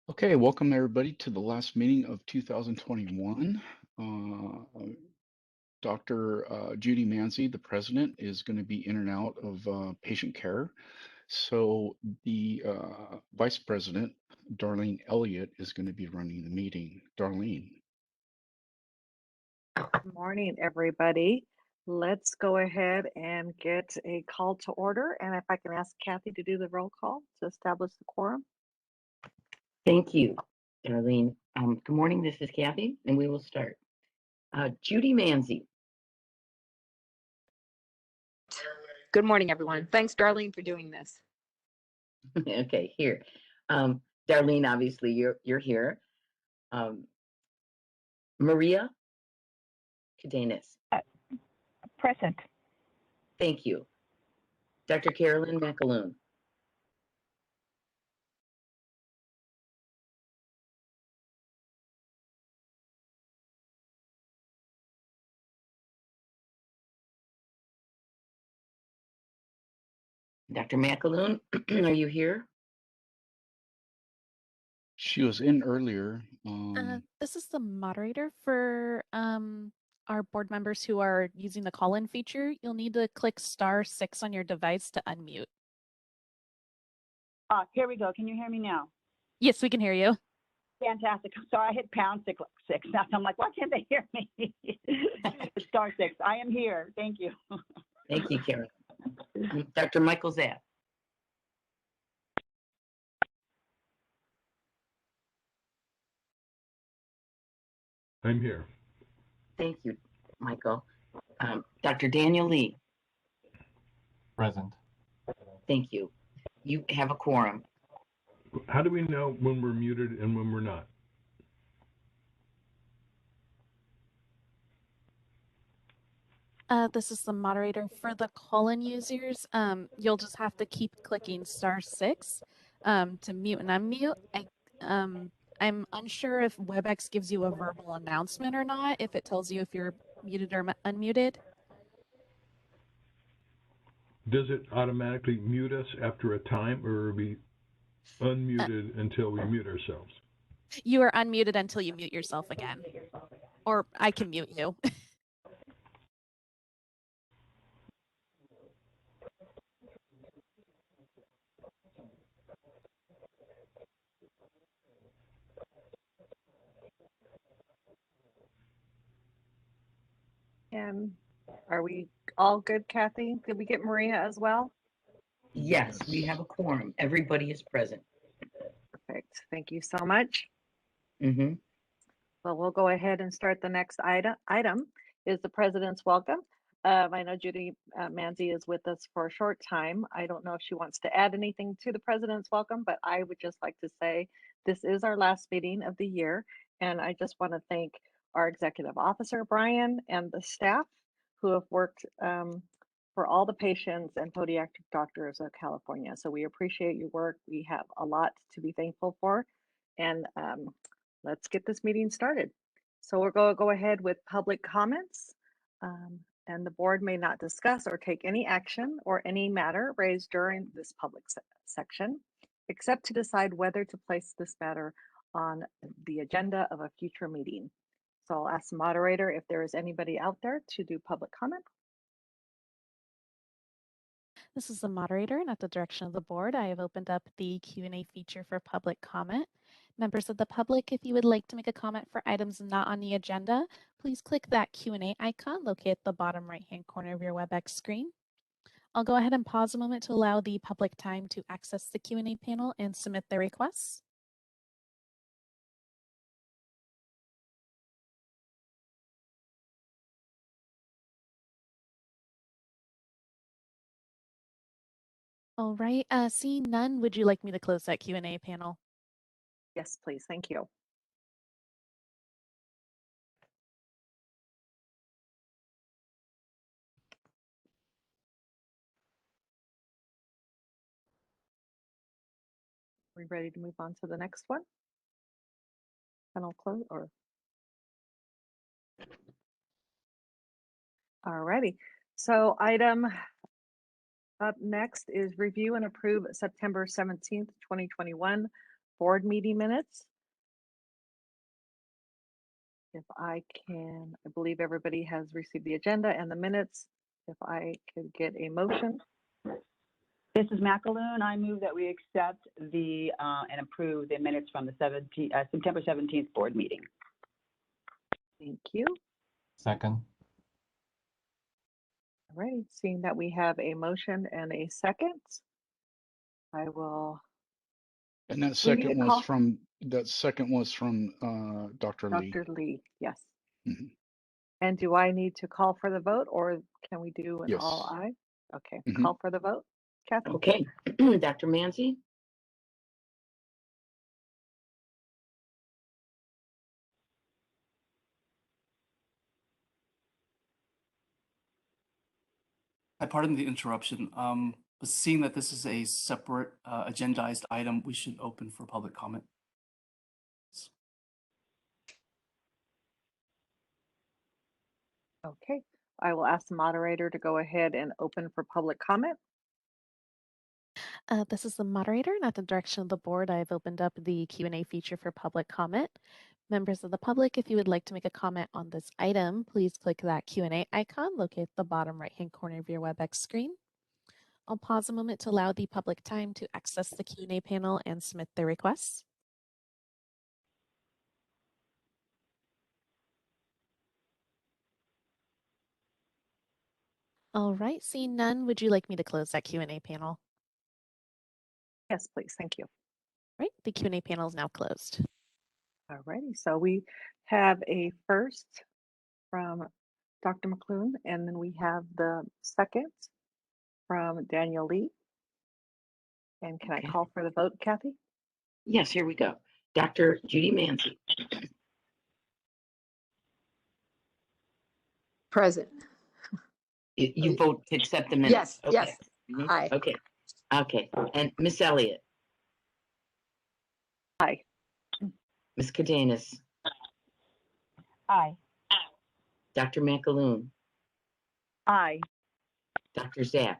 Okay, welcome everybody to the last meeting of 2021. Dr. Judy Manzi, the president, is going to be in and out of patient care. So the vice president, Darlene Elliott, is going to be running the meeting. Darlene. Good morning, everybody. Let's go ahead and get a call to order. And if I can ask Kathy to do the roll call to establish the quorum. Thank you, Darlene. Good morning, this is Kathy, and we will start. Judy Manzi. Good morning, everyone. Thanks, Darlene, for doing this. Okay, here. Darlene, obviously you're here. Maria Cadenas. Present. Thank you. Dr. Carolyn McAloon. Dr. McAloon, are you here? She was in earlier. This is the moderator for our board members who are using the call-in feature. You'll need to click *6 on your device to unmute. Here we go. Can you hear me now? Yes, we can hear you. Fantastic. So I hit #6. Now I'm like, why can't they hear me? It's *6. I am here. Thank you. Thank you, Karen. Dr. Michael Zapp. I'm here. Thank you, Michael. Dr. Daniel Lee. Present. Thank you. You have a quorum. How do we know when we're muted and when we're not? This is the moderator for the call-in users. You'll just have to keep clicking *6 to mute and unmute. I'm unsure if WebEx gives you a verbal announcement or not, if it tells you if you're muted or unmuted. Does it automatically mute us after a time, or are we unmuted until we mute ourselves? You are unmuted until you mute yourself again. Or I can mute you. And are we all good, Kathy? Did we get Maria as well? Yes, we have a quorum. Everybody is present. Perfect. Thank you so much. Mm-hmm. Well, we'll go ahead and start the next item is the President's welcome. I know Judy Manzi is with us for a short time. I don't know if she wants to add anything to the President's welcome, but I would just like to say this is our last meeting of the year. And I just want to thank our executive officer, Brian, and the staff who have worked for all the patients and podiatric doctors of California. So we appreciate your work. We have a lot to be thankful for. And let's get this meeting started. So we're going to go ahead with public comments. And the board may not discuss or take any action or any matter raised during this public section, except to decide whether to place this matter on the agenda of a future meeting. So I'll ask the moderator if there is anybody out there to do public comment. This is the moderator, and at the direction of the board, I have opened up the Q&A feature for public comment. Members of the public, if you would like to make a comment for items not on the agenda, please click that Q&A icon located at the bottom right-hand corner of your WebEx screen. I'll go ahead and pause a moment to allow the public time to access the Q&A panel and submit their requests. All right, seeing none, would you like me to close that Q&A panel? Yes, please. Thank you. We ready to move on to the next one? Panel close or? All righty. So item up next is review and approve September 17th, 2021 board meeting minutes. If I believe everybody has received the agenda and the minutes. If I could get a motion. This is McAloon. I move that we accept and approve the minutes from the September 17th board meeting. Thank you. Second. All right, seeing that we have a motion and a second, I will. And that We need second a was call. from Dr. Lee. Dr. Lee, yes. Mhm. And do I need to call for the vote, or can we do an all Yes. aye? Okay, Mhm. call for the vote. Kathy? Okay, Dr. Manzi, Pardon the interruption. But seeing that this is a separate agendized item, we should open for public comment. Okay, I will ask the moderator to go ahead and open for public comment. This is the moderator, and at the direction of the board, I've opened up the Q&A feature for public comment. Members of the public, if you would like to make a comment on this item, please click that Q&A icon located at the bottom right-hand corner of your WebEx screen. I'll pause a moment to allow the public time to access the Q&A panel and submit their requests. All right, seeing none, would you like me to close that Q&A panel? Yes, please, thank you. Right, the Q&A panel is now closed. All righty, so we have a first from Dr. McClune, and then we have the second from Daniel Lee. And can Okay. I call for the vote, Kathy? yes, here we go. Dr. Judy Manzi, Present. you vote to accept the minutes? Yes, yes. Mhm. Aye. Okay, and Miss Elliott, Aye. Miss Cadenas, Aye. Dr. McAloon, Aye. Dr. Zapp,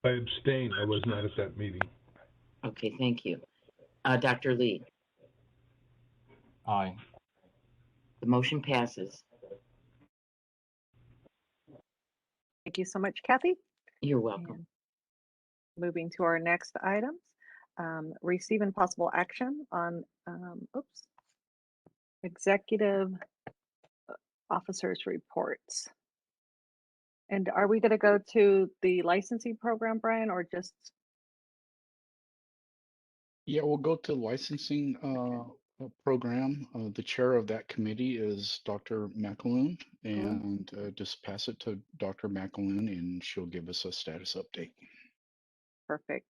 I abstain. I was not at that meeting. okay, thank you. Dr. Lee, Aye. the motion passes. Thank you so much, Kathy. You're welcome. And moving to our next items, receive and possible action on, executive officers reports. And are we going to go to the licensing program, Brian, or just? Yeah, we'll go to licensing program. The chair of that committee is Dr. McAloon, and just pass it to Dr. McAloon, and she'll give us a status update. Perfect.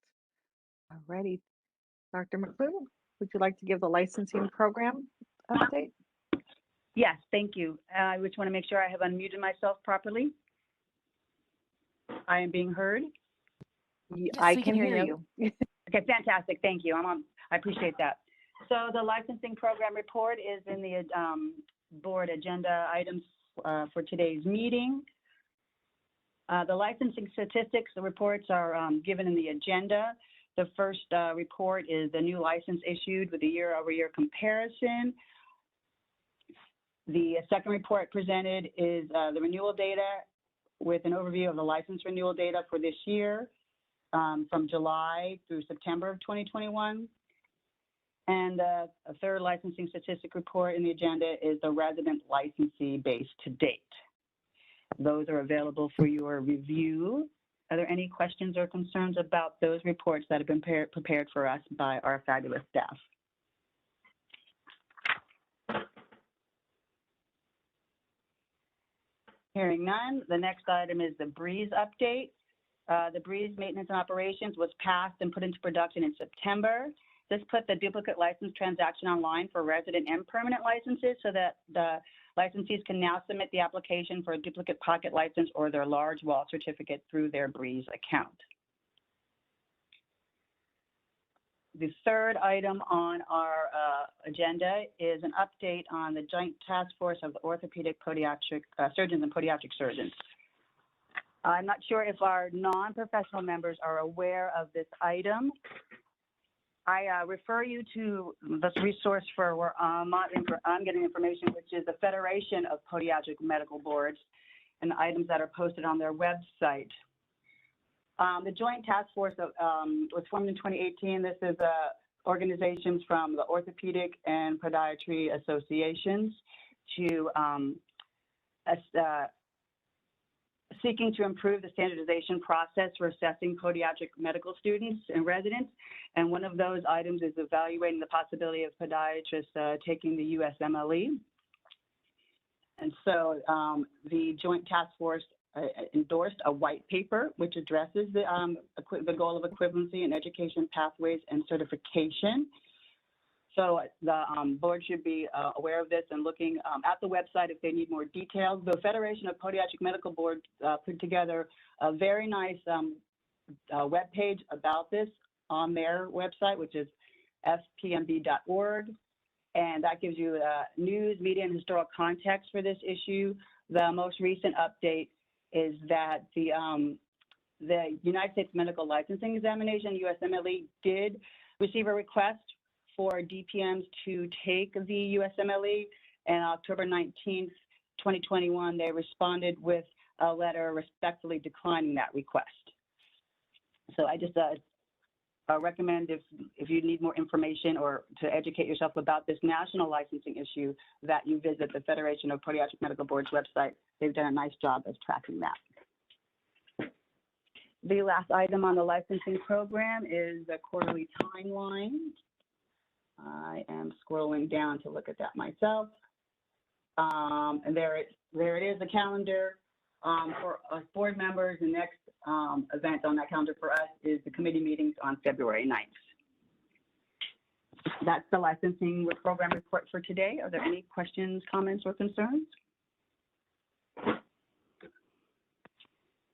All righty. Dr. McClune, would you like to give the licensing program update? Yes, thank you. I just want to make sure I have unmuted myself properly. I am being heard. Yes, I we can hear you. Okay, fantastic. Thank you. I appreciate that. So the licensing program report is in the board agenda items for today's meeting. The licensing statistics, the reports are given in the agenda. The first report is the new license issued with a year-over-year comparison. The second report presented is the renewal data with an overview of the license renewal data for this year from July through September of 2021. And a third licensing statistic report in the agenda is the resident licensee base to date. Those are available for your review. Are there any questions or concerns about those reports that have been prepared for us by our fabulous staff? Hearing none, the next item is the Breeze update. The Breeze maintenance and operations was passed and put into production in September. This put the duplicate license transaction online for resident and permanent licenses so that the licensees can now submit the application for a duplicate pocket license or their large wall certificate through their Breeze account. The third item on our agenda is an update on the joint task force of the orthopedic podiatric surgeons and podiatric surgeons. I'm not sure if our non-professional members are aware of this item. I refer you to this resource for where I'm getting information, which is the Federation of Podiatric Medical Boards, and the items that are posted on their website. The Joint Task Force was formed in 2018. This is organizations from the Orthopedic and Podiatry Associations to seeking to improve the standardization process for assessing podiatric medical students and residents. And one of those items is evaluating the possibility of podiatrists taking the USMLE. And so the Joint Task Force endorsed a white paper which addresses the goal of equivalency in education pathways and certification. So the board should be aware of this and looking at the website if they need more details. The Federation of Podiatric Medical Boards put together a very nice web page about this on their website, which is fpmb.org. And that gives you news, media, and historical context for this issue. The most recent update is that the United States Medical Licensing Examination, USMLE, did receive a request for DPMs to take the USMLE, and October 19th, 2021, they responded with a letter respectfully declining that request. So I just recommend if you need more information or to educate yourself about this national licensing issue, that you visit the Federation of Podiatric Medical Boards website. They've done a nice job of tracking that. The last item on the licensing program is the quarterly timeline. I am scrolling down to look at that myself. And there it is, the calendar for us board members. The next event on that calendar for us is the committee meetings on February 9th. That's the licensing program report for today. Are there any questions, comments, or concerns?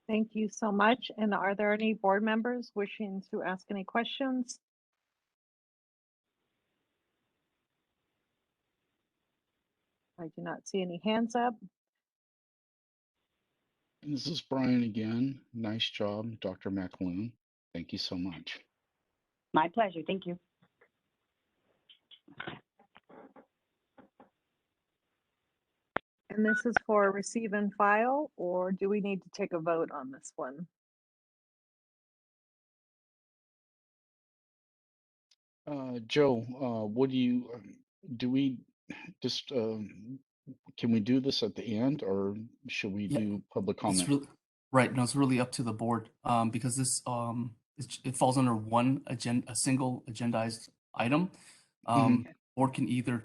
Thank you so much. And are there any board members wishing to ask any questions? I do not see any hands up. This is Brian again. Nice job, Dr. McAloon. Thank you so much. My pleasure. Thank you. And this is for receive and file, or do we need to take a vote on this one? Joe, what do we just, can we do this at the end, or should we do public comment? Really, right. No, it's really up to the board because this it falls under a single agendized item. Board can either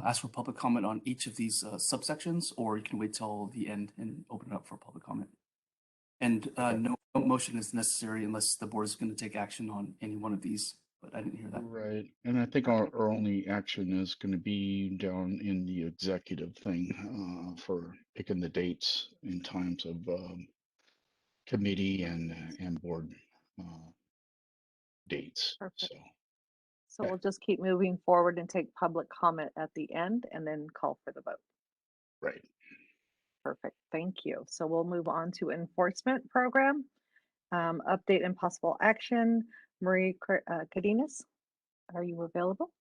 ask for public comment on each of these subsections, or you can wait till the end and open it up for public comment. And no motion is necessary unless the board is going to take action on any one of these. But I didn't hear that. Right. And I think our only action is going to be down in the executive thing for picking the dates and times of committee and board dates. Perfect. So we'll just keep moving forward and take public comment at the end and then call for the vote. Right. Perfect. Thank you. So we'll move on to enforcement program. Update and possible action. Marie Cardenas, are you available?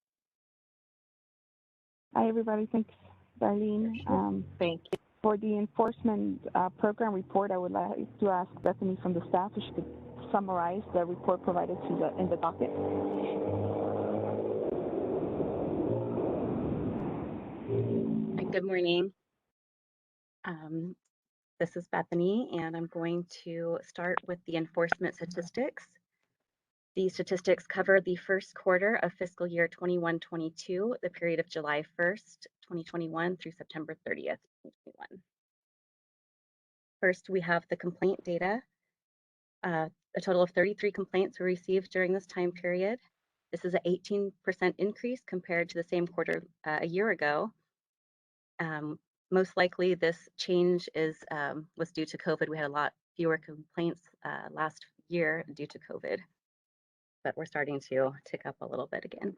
Hi, everybody. Thanks, Darlene. Thank you. For the enforcement program report, I would like to ask Bethany from the staff if she could summarize the report provided in the docket. Good morning. This is Bethany, and I'm going to start with the enforcement statistics. These statistics cover the first quarter of fiscal year 21-22, the period of July 1st, 2021 through September 30th, 2021. First, we have the complaint data. A total of 33 complaints were received during this time period. This is an 18% increase compared to the same quarter a year ago. Most likely, this change was due to COVID. We had a lot fewer complaints last year due to COVID, but we're starting to tick up a little bit again.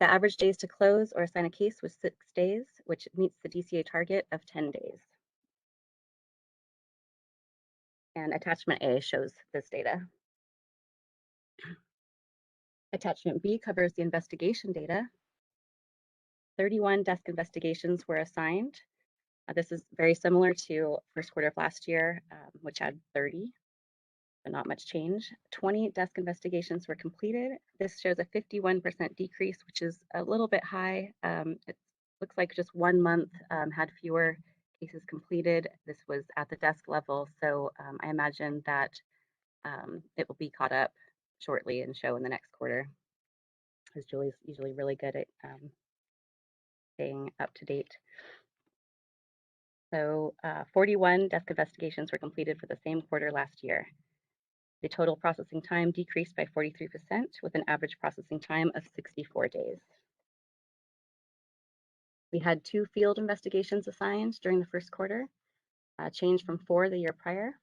The average days to close or assign a case was 6 days, which meets the DCA target of 10 days. And attachment A shows this data. Attachment B covers the investigation data. 31 desk investigations were assigned. This is very similar to first quarter of last year, which had 30, but not much change. 20 desk investigations were completed. This shows a 51% decrease, which is a little bit high. It looks like just 1 month had fewer cases completed. This was at the desk level, so I imagine that it will be caught up shortly and show in the next quarter, because Julie's usually really good at staying up to date. So 41 desk investigations were completed for the same quarter last year. The total processing time decreased by 43%, with an average processing time of 64 days. We had 2 field investigations assigned during the first quarter, changed from 4 the year prior.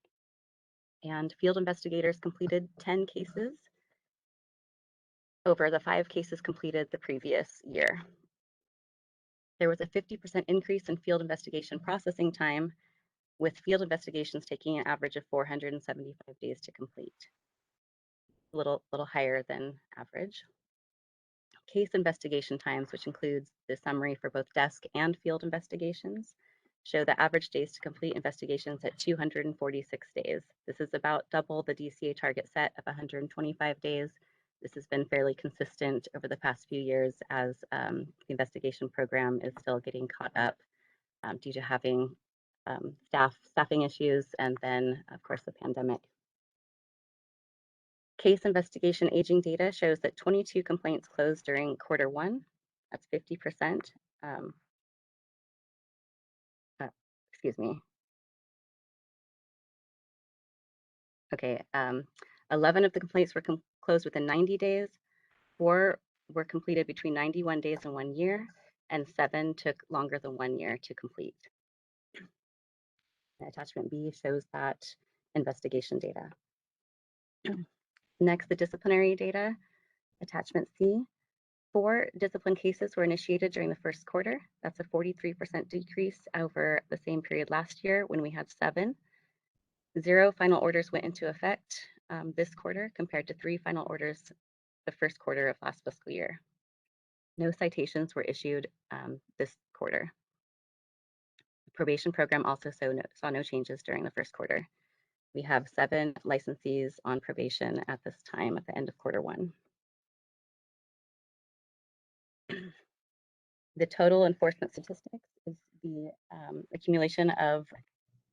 And field investigators completed 10 cases over the 5 cases completed the previous year. There was a 50% increase in field investigation processing time, with field investigations taking an average of 475 days to complete. A little higher than average. Case investigation times, which includes the summary for both desk and field investigations, show the average days to complete investigations at 246 days. This is about double the DCA target set of 125 days. This has been fairly consistent over the past few years as the investigation program is still getting caught up due to having staffing issues and then, of course, the pandemic. Case investigation aging data shows that 22 complaints closed during quarter 1. That's 50%. Excuse me. Okay, 11 of the complaints were closed within 90 days. 4 were completed between 91 days and 1 year, and 7 took longer than 1 year to complete. Attachment B shows that investigation data. Next, the disciplinary data. Attachment C. 4 discipline cases were initiated during the first quarter. That's a 43% decrease over the same period last year when we had 7. 0 final orders went into effect this quarter compared to 3 final orders the first quarter of last fiscal year. No citations were issued this quarter. The probation program also saw no changes during the first quarter. We have 7 licensees on probation at this time at the end of quarter 1. The total enforcement statistics is the accumulation of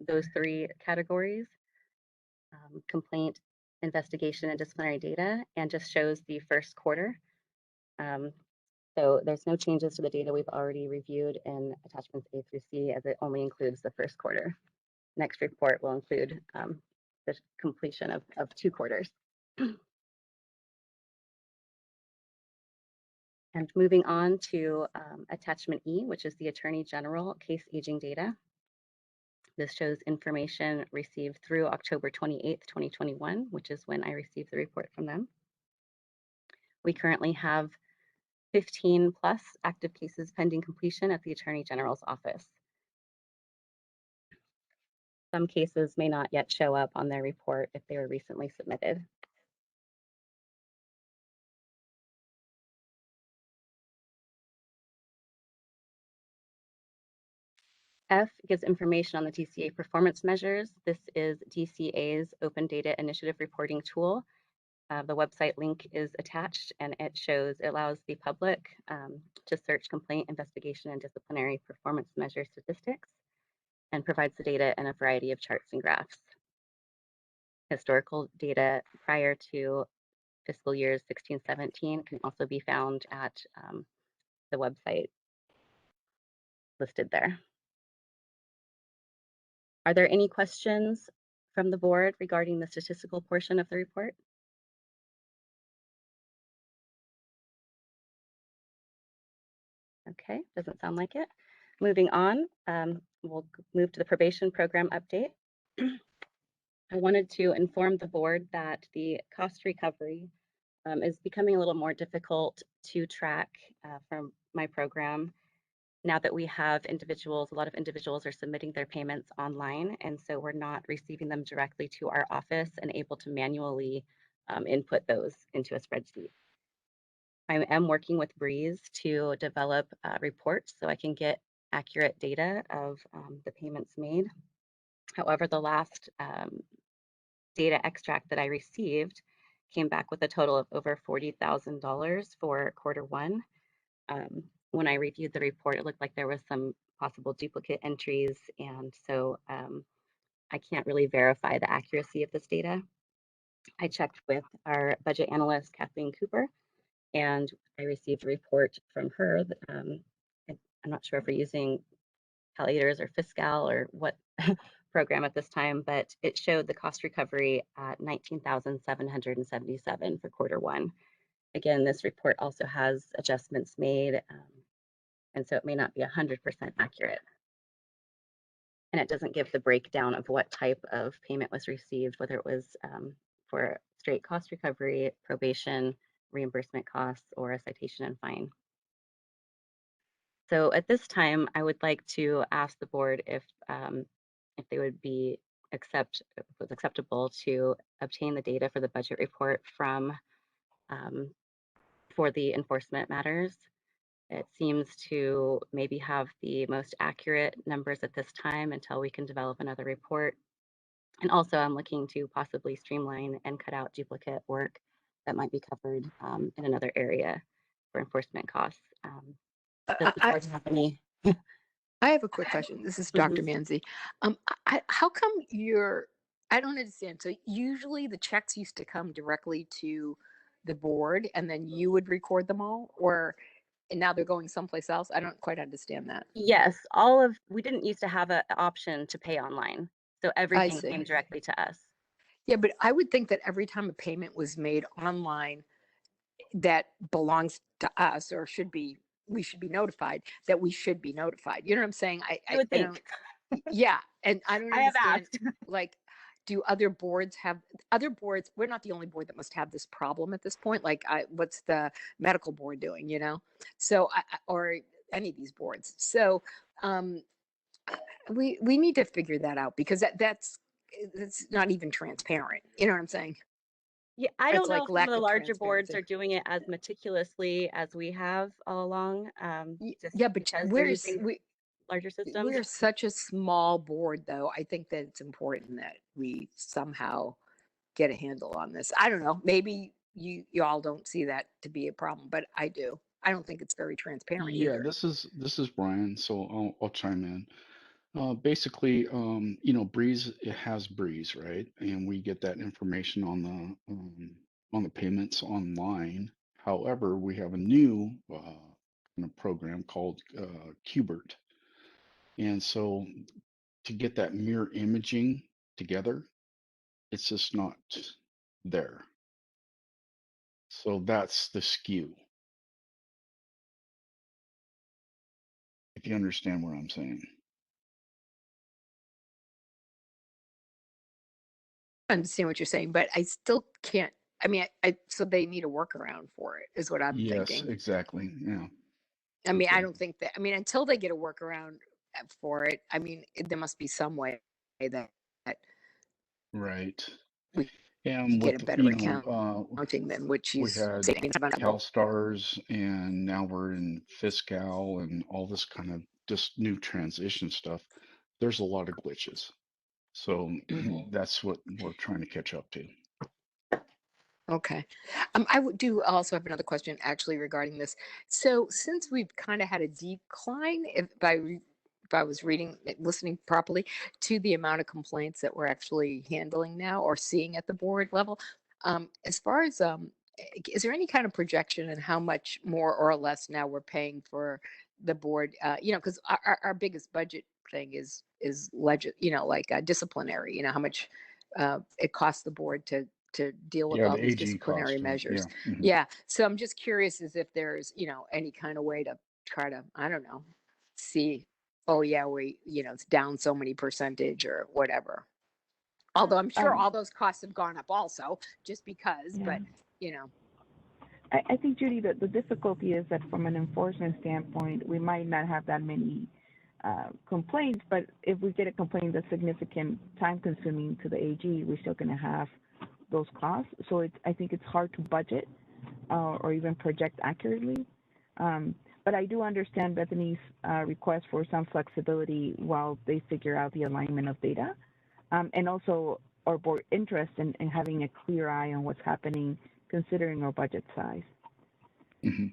those 3 categories, complaint, investigation, and disciplinary data, and just shows the first quarter. So there's no changes to the data we've already reviewed in attachments A through C, as it only includes the first quarter. Next report will include the completion of 2 quarters. And moving on to attachment E, which is the Attorney General case aging data. This shows information received through October 28th, 2021, which is when I received the report from them. We currently have 15 plus active cases pending completion at the Attorney General's office. Some cases may not yet show up on their report if they were recently submitted. F gives information on the Tca Performance Measures. This is DCA's Open Data Initiative reporting tool. The website link is attached, and it allows the public to search complaint, investigation, and disciplinary performance measure statistics, and provides the data in a variety of charts and graphs. Historical data prior to fiscal years 16-17 can also be found at the website listed there. Are there any questions from the board regarding the statistical portion of the report? Okay, doesn't sound like it. Moving on, we'll move to the probation program update. I wanted to inform the board that the cost recovery is becoming a little more difficult to track from my program now that we have individuals. A lot of individuals are submitting their payments online, and so we're not receiving them directly to our office and able to manually input those into a spreadsheet. I am working with Breeze to develop reports so I can get accurate data of the payments made. However, the last data extract that I received came back with a total of over $40,000 for Q1. When I reviewed the report, it looked like there was some possible duplicate entries, and so I can't really verify the accuracy of this data. I checked with our budget analyst, Kathleen Cooper, and I received a report from her. I'm not sure if we're using calculators or Fiscal or what program at this time, but it showed the cost recovery at $19,777 for Q1. Again, this report also has adjustments made, and so it may not be 100% accurate. And it doesn't give the breakdown of what type of payment was received, whether it was for straight cost recovery, probation, reimbursement costs, or a citation and fine. So at this time, I would like to ask the board if they would be if it was acceptable to obtain the data for the budget report from for the enforcement matters. It seems to maybe have the most accurate numbers at this time until we can develop another report. And also I'm looking to possibly streamline and cut out duplicate work that might be covered in another area for enforcement costs. Does the board have any? I have a quick question. This is Dr. Manzi. How come I don't understand. So usually the checks used to come directly to the board and then you would record them all, and now they're going someplace else? I don't quite understand that. Yes, we didn't used to have an option to pay online. So everything came directly to us. Yeah, but I would think that every time a payment was made online that belongs to us or we should be notified that we should be notified. You know what I'm saying? I would think. Yeah, and I don't I have understand. asked. Like, do other boards have other boards? We're not the only board that must have this problem at this point. Like, what's the medical board doing? You know, so or any of these boards. So we need to figure that out because that's not even transparent. You know what I'm saying? Yeah, I don't know like if some lack of the of larger boards transparency. are doing it as meticulously as we have all along. Yeah, but because they're using larger systems. We're such a small board, though. I think that it's important that we somehow get a handle on this. I don't know. Maybe you all don't see that to be a problem, but I do. I don't think it's very transparent Yeah, either. this is Brian, so I'll chime in. Basically, you know, Breeze, it has Breeze, right? And we get that information on the payments online. However, we have a new kind of program called Qbert, and so to get that mirror imaging together, it's just not there. So that's the skew. If you understand what I'm saying. I understand what you're saying, but I still can't. I mean, so they need a workaround for it, is what I'm Yes, thinking. exactly. Yeah. I mean, Exactly. I don't think that. I mean, until they get a workaround for it, I mean, there must be some way that Right. we And get with, a better you know, accounting than what we she's had saying. CalSTARS and now we're in Fiscal and all this kind of just new transition stuff. There's a lot of glitches. So that's what we're trying to catch up to. Okay. I do also have another question actually regarding this. So since we've kind of had a decline, if I was listening properly to the amount of complaints that we're actually handling now or seeing at the board level, as far as is there any kind of projection in how much more or less now we're paying for the board? You know, because our biggest budget thing is disciplinary. You know, how much it costs the board to deal with Yeah, all the these AG disciplinary cost. measures. Yeah. Yeah. So I'm just curious as if there's, any kind of way to try to, I don't know, see, oh yeah, it's down so many percentage or whatever. Although I'm sure all those costs have gone up also just because, Yeah. but I think, Judy, that the difficulty is that from an enforcement standpoint, we might not have that many complaints, but if we get a complaint that's significant time consuming to the AG, we're still going to have those costs. So I think it's hard to budget or even project accurately. But I do understand Bethany's request for some flexibility while they figure out the alignment of data, and also our board interest in having a clear eye on what's happening considering our budget size. Mm-hmm.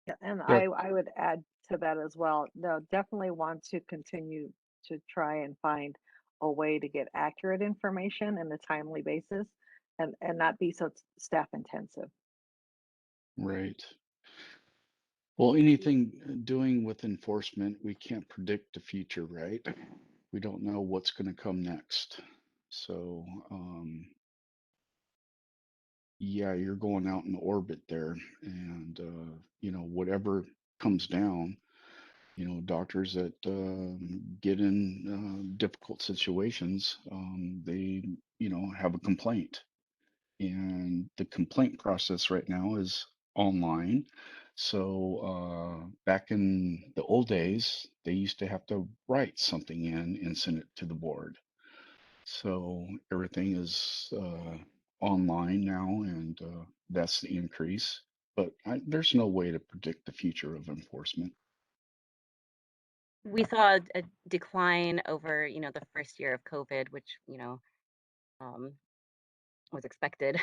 Yeah, and Yeah, I would add to that as well. No, definitely want to continue to try and find a way to get accurate information in a timely basis and not be so staff intensive. right. Well, anything doing with enforcement, we can't predict the future, right? We don't know what's going to come next. So, yeah, you're going out in orbit there, and whatever comes down, doctors that get in difficult situations, they have a complaint, and the complaint process right now is online. So back in the old days, they used to have to write something in and send it to the board. So everything is online now, and that's the increase. But there's no way to predict the future of enforcement. We saw a decline over, the first year of COVID, which, was expected,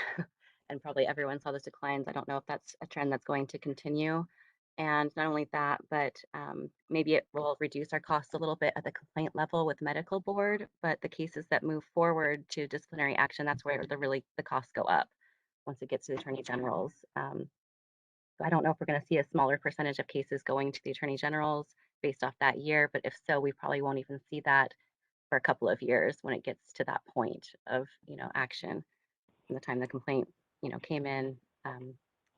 and probably everyone saw those declines. I don't know if that's a trend that's going to continue. And not only that, but maybe it will reduce our costs a little bit at the complaint level with medical board, but the cases that move forward to disciplinary action, that's where the costs go up once it gets to the attorney generals. So I don't know if we're going to see a smaller percentage of cases going to the attorney generals based off that year, but if so, we probably won't even see that for a couple of years when it gets to that point of, action. From the time the complaint, came in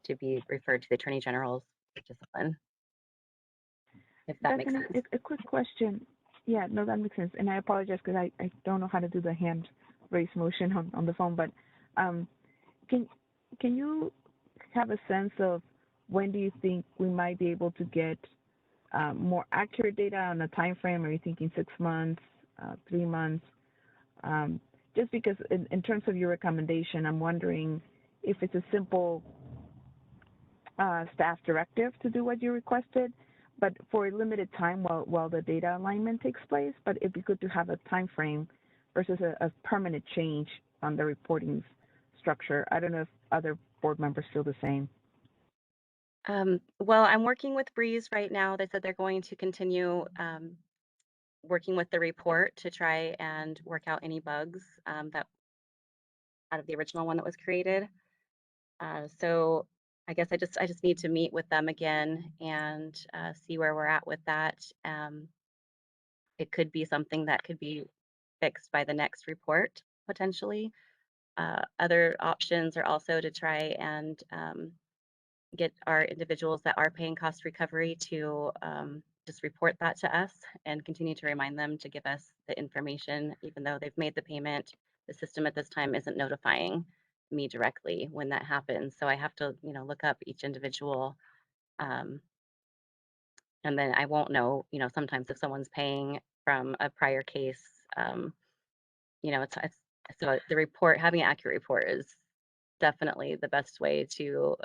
to be referred to the attorney general's discipline. If that makes Bethany, sense. a quick question. Yeah, no, that makes sense. And I apologize because I don't know how to do the hand raise motion on the phone, but can you have a sense of when do you think we might be able to get more accurate data on a time frame? Are you thinking 6 months, 3 months? Just because in terms of your recommendation, I'm wondering if it's a simple staff directive to do what you requested, but for a limited time while the data alignment takes place. But it'd be good to have a time frame versus a permanent change on the reporting structure. I don't know if other board members feel the same. Well, I'm working with Breeze right now. They said they're going to continue working with the report to try and work out any bugs that out of the original one that was created. So I guess I just need to meet with them again and see where we're at with that. It could be something that could be fixed by the next report potentially. Other options are also to try and get our individuals that are paying cost recovery to just report that to us and continue to remind them to give us the information, even though they've made the payment. The system at this time isn't notifying me directly when that happens. So I have to, look up each individual. And then I won't know, sometimes if someone's paying from a prior case, it's so the report, having an accurate report is definitely the best way to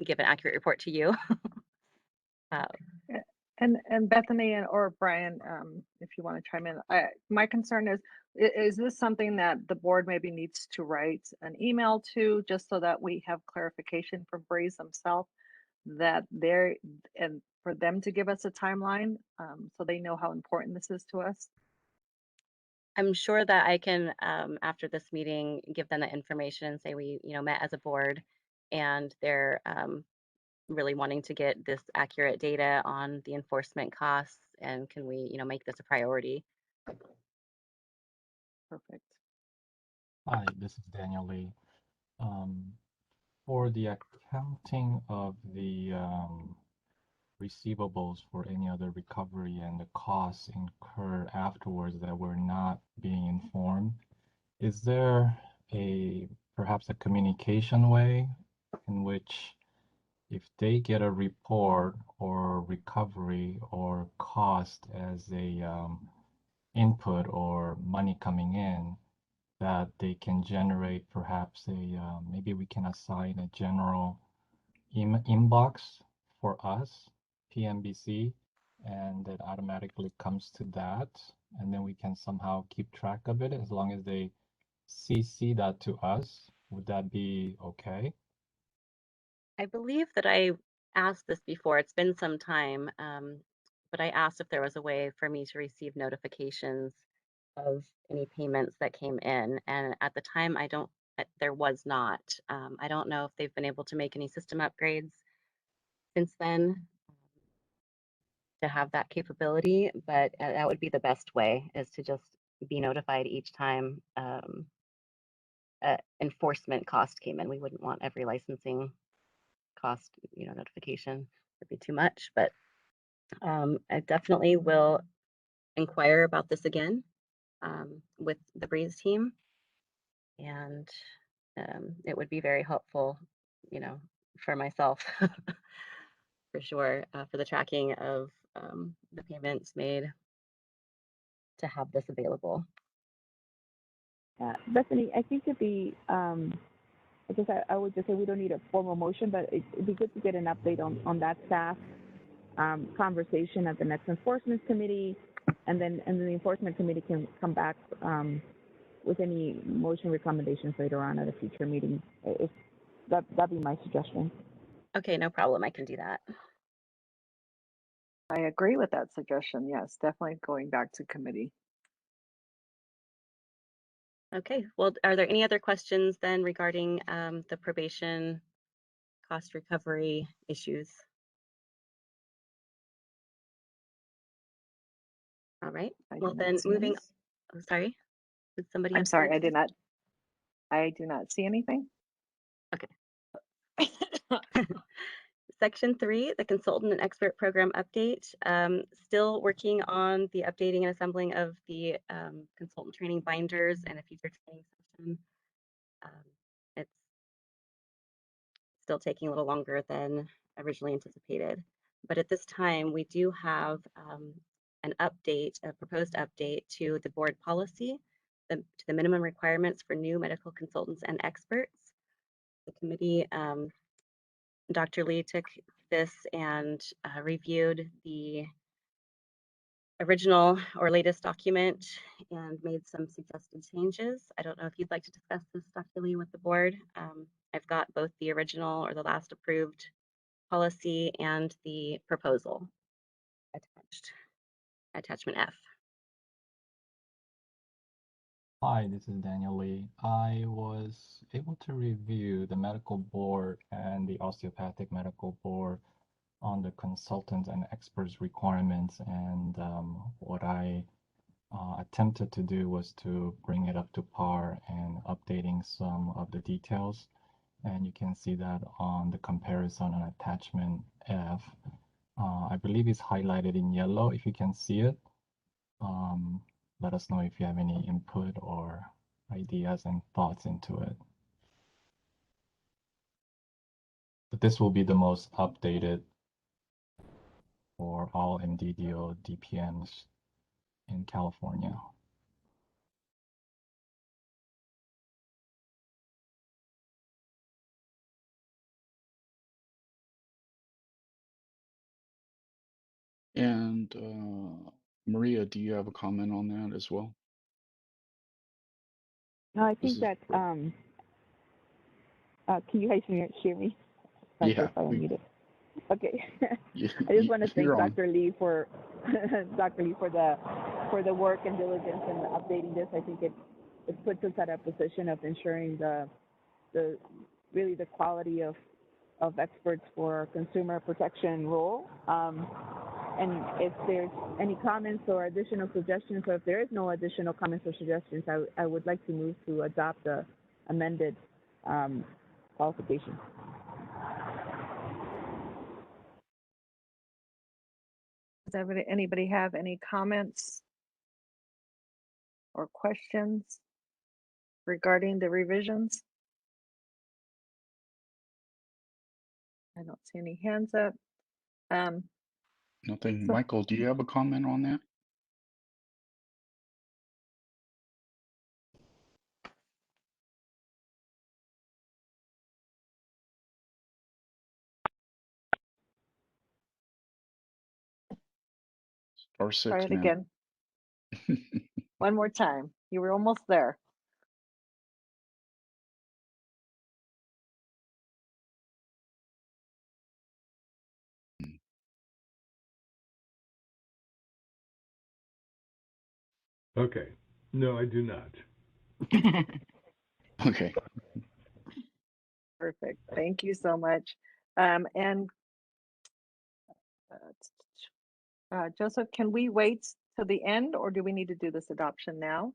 give an accurate report to you. And Bethany or Brian, if you want to chime in, my concern is this something that the board maybe needs to write an email to just so that we have clarification from Breeze themselves that they're, and for them to give us a timeline so they know how important this is to us? I'm sure that I can, after this meeting, give them the information and say we, met as a board and they're really wanting to get this accurate data on the enforcement costs and can we, make this a priority? Perfect. Hi, this is Daniel Lee. For the accounting of the receivables for any other recovery and the costs incurred afterwards that were not being informed, is there perhaps a communication way in which if they get a report or recovery or cost as a input or money coming in, that they can generate perhaps a, maybe we can assign a general inbox for us, PMBC, and it automatically comes to that. And then we can somehow keep track of it as long as they CC that to us. Would that be okay? I believe that I asked this before. It's been some time, but I asked if there was a way for me to receive notifications of any payments that came in. And at the time, there was not. I don't know if they've been able to make any system upgrades since then to have that capability, but that would be the best way, is to just be notified each time enforcement cost came in. We wouldn't want every licensing cost, notification. Would be too much, but I definitely will inquire about this again with the Breeze team, and it would be very helpful, for myself, for sure, for the tracking of the payments made, to have this available. Bethany, I think I guess I would just say we don't need a formal motion, but it'd be good to get an update on that staff conversation at the next enforcement committee, and then the enforcement committee can come back with any motion recommendations later on at a future meeting. If that'd be my suggestion. Okay, no problem. I can do that. I agree with that suggestion. Yes, definitely going back to committee. Okay, well, are there any other questions then regarding the probation cost recovery issues? All right, well then moving, oh, sorry, did somebody I'm have sorry, something? I do not see anything. Okay. Section 3, the consultant and expert program update. Still working on the updating and assembling of the consultant training binders and a future training session. It's still taking a little longer than originally anticipated. But at this time, we do have an update, a proposed update to the board policy, to the minimum requirements for new medical consultants and experts. The committee, Dr. Lee took this and reviewed the original or latest document and made some suggested changes. I don't know if you'd like to discuss this, Dr. Lee, with the board. I've got both the original or the last approved policy and the proposal attached, attachment F. Hi, this is Daniel Lee. I was able to review the medical board and the osteopathic medical board on the consultants and experts requirements, and what I attempted to do was to bring it up to par and updating some of the details. And you can see that on the comparison on attachment F. I believe it's highlighted in yellow if you can see it. Let us know if you have any input or ideas and thoughts into it. But this will be the most updated for all MDDO DPMs in California. And Maria, do you have a comment on that as well? No, I think that can you guys hear me? Yeah. Okay. I just want to thank Dr. Lee for the work and diligence in updating this. I think it puts us at a position of ensuring the really the quality of experts for consumer protection role. And if there's any comments or additional suggestions, or if there is no additional comments or suggestions, I would like to move to adopt the amended qualification. Does anybody have any comments or questions regarding the revisions? I don't see any hands up. Nothing. Michael, do you have a comment on that? Try Try six, it man. again. One more time. You were almost there. Okay. No, I do not. Okay. Perfect. Thank you so much. And Joseph, can we wait till the end, or do we need to do this adoption now?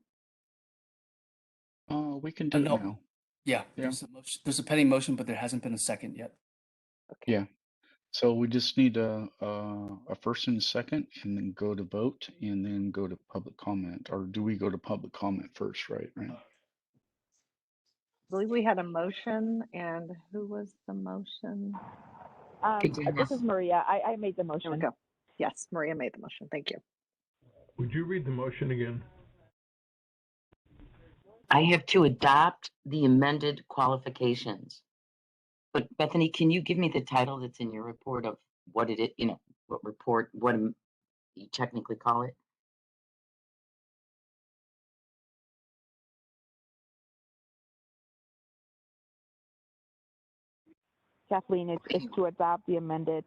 We can do it No. now. Yeah, Yeah. there's a motion, there's a pending motion, but there hasn't been a second yet. Okay. Yeah. So we just need a first and a second, and then go to vote, and then go to public comment. Or do we go to public comment first, right? Right. I believe we had a motion, and who was the motion? This is Maria. I made the motion. There we go. Yes, Maria made the motion. Thank you. Would you read the motion again? I have to adopt the amended qualifications. But Bethany, can you give me the title that's in your report of what it is, what report, what you technically call it? Kathleen, it's to adopt the amended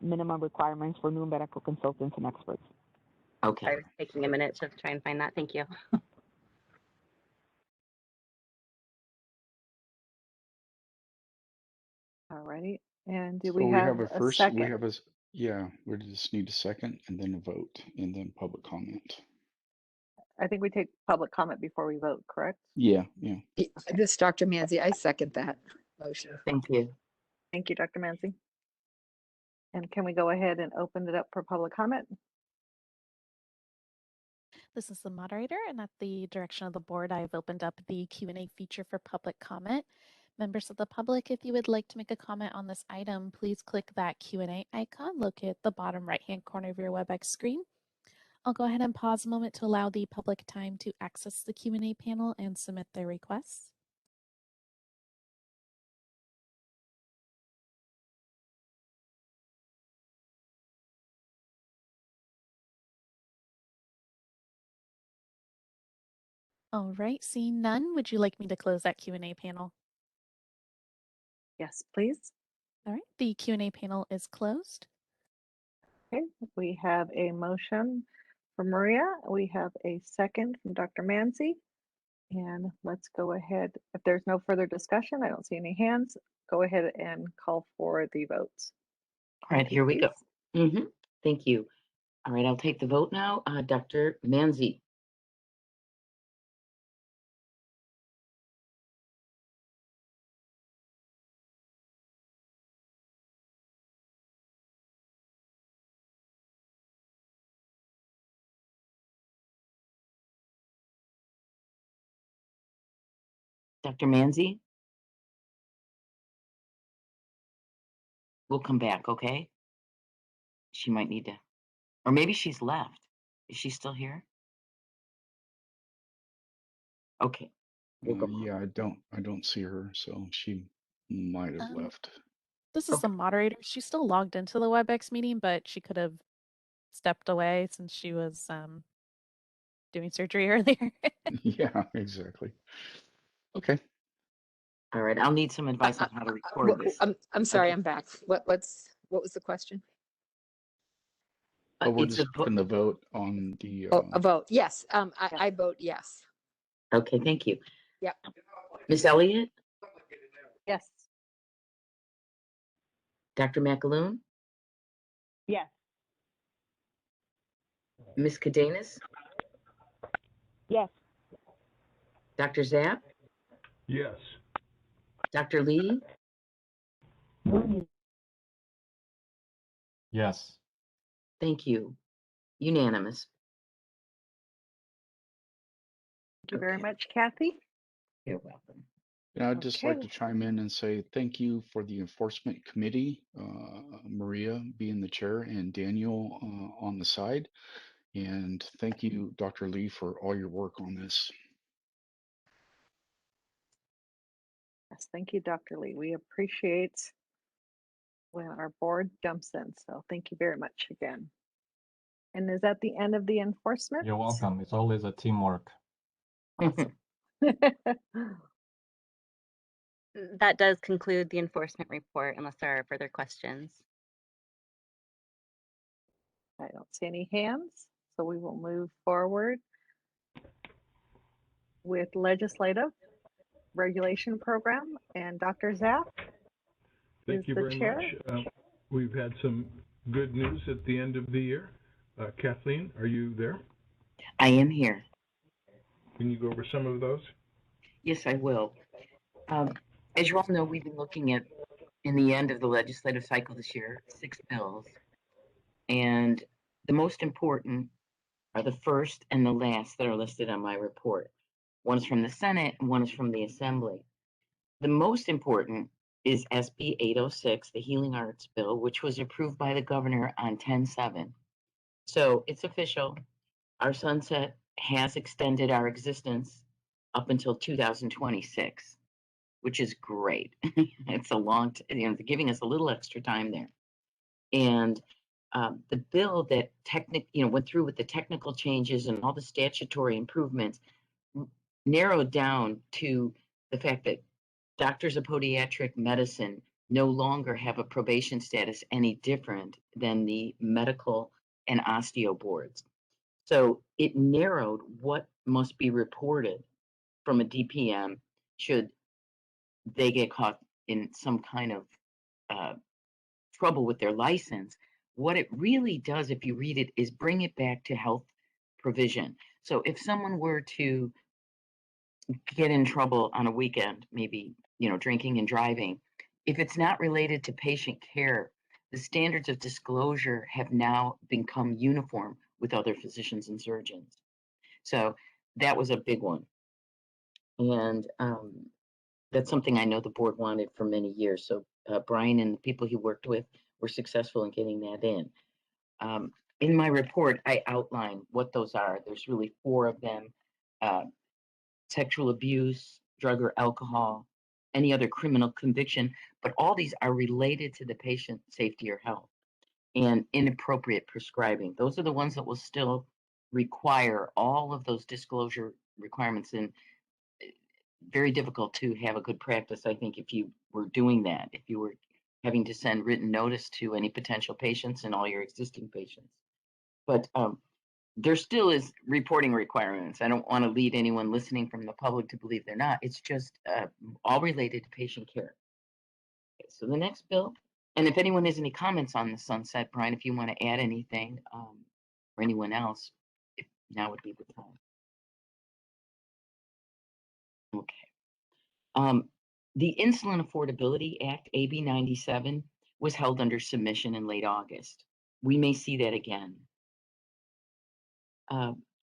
minimum requirements for new medical consultants and experts. Okay. I was taking a minute to try and find that. Thank you. All righty. And do So we we have have a a first. second? We have a yeah. We just need a second, and then a vote, and then public comment. I think we take public comment before we vote, correct? Yeah. Yeah. This is Dr. Manzi. I second that motion. Thank you. Thank you, Dr. Manzi. And can we go ahead and open it up for public comment? This is the moderator, and at the direction of the board, I've opened up the Q&A feature for public comment. Members of the public, if you would like to make a comment on this item, please click that Q&A icon located at the bottom right-hand corner of your WebEx screen. I'll go ahead and pause a moment to allow the public time to access the Q&A panel and submit their requests. All right, seeing none, would you like me to close that Q&A panel? Yes, please. All right, the Q&A panel is closed. Okay, we have a motion from Maria. We have a second from Dr. Manzi. And let's go ahead. If there's no further discussion, I don't see any hands. Go ahead and call for the votes. All right, here we go. Thank you. All right, I'll take the vote now. Dr. Manzi. Dr. Manzi? We'll come back, okay? She might need to, or maybe she's left. Is she still here? Okay. We'll go. Yeah. I don't see her, so she might have left. This is the moderator. She's still logged into the WebEx meeting, but she could have stepped away since she was doing surgery earlier. Yeah, exactly. Okay. All right, I'll need some advice on how to record this. I'm sorry, Okay. I'm back. What was the question? Well, we're It's just taking the vote on the. A vote. Yes. I vote yes. Okay, thank you. Yep. Miss Elliott? Yes. Dr. McAloon? Yes. Miss Cadenas? Yes. Dr. Zapp? Yes. Dr. Lee? Yes. Thank you. Unanimous. Thank you very Okay. much, Kathy. You're welcome. And I'd just like Okay. to chime in and say thank you for the enforcement committee, Maria being the chair and Daniel on the side. And thank you, Dr. Lee, for all your work on this. Yes, thank you, Dr. Lee. We appreciate when our board jumps in. So thank you very much again. And is that the end of the enforcement? You're welcome. It's always a teamwork. Awesome. That does conclude the enforcement report, unless there are further questions. I don't see any hands, so we will move forward with legislative regulation program, and Dr. Zapp is Thank you the very chair. much. We've had some good news at the end of the year. Kathleen, are you there? I am here. Can you go over some of those? Yes, I will. As you all know, we've been looking at, in the end of the legislative cycle this year, 6 bills. And the most important are the first and the last that are listed on my report. One is from the Senate and one is from the Assembly. The most important is SB 806, the Healing Arts Bill, which was approved by the governor on 10/7. So it's official. Our sunset has extended our existence up until 2026, which is great. It's a long, they're giving us a little extra time there. And the bill that went through with the technical changes and all the statutory improvements narrowed down to the fact that doctors of podiatric medicine no longer have a probation status any different than the medical and osteo boards. So it narrowed what must be reported from a DPM should they get caught in some kind of trouble with their license. What it really does, if you read it, is bring it back to health provision. So if someone were to get in trouble on a weekend, maybe, drinking and driving, if it's not related to patient care, the standards of disclosure have now become uniform with other physicians and surgeons. So that was a big one. And that's something I know the board wanted for many years. So Brian and the people he worked with were successful in getting that in. In my report, I outline what those are. There's really 4 of them. Sexual abuse, drug or alcohol, any other criminal conviction, but all these are related to the patient safety or health, and inappropriate prescribing. Those are the ones that will still require all of those disclosure requirements, and very difficult to have a good practice, I think, if you were doing that, if you were having to send written notice to any potential patients and all your existing patients. But there still is reporting requirements. I don't want to lead anyone listening from the public to believe they're not. It's just all related to patient care. Okay, so the next bill, and if anyone has any comments on the sunset, Brian, if you want to add anything, or anyone else, now would be the time. Okay. The Insulin Affordability Act, AB 97, was held under submission in late August. We may see that again.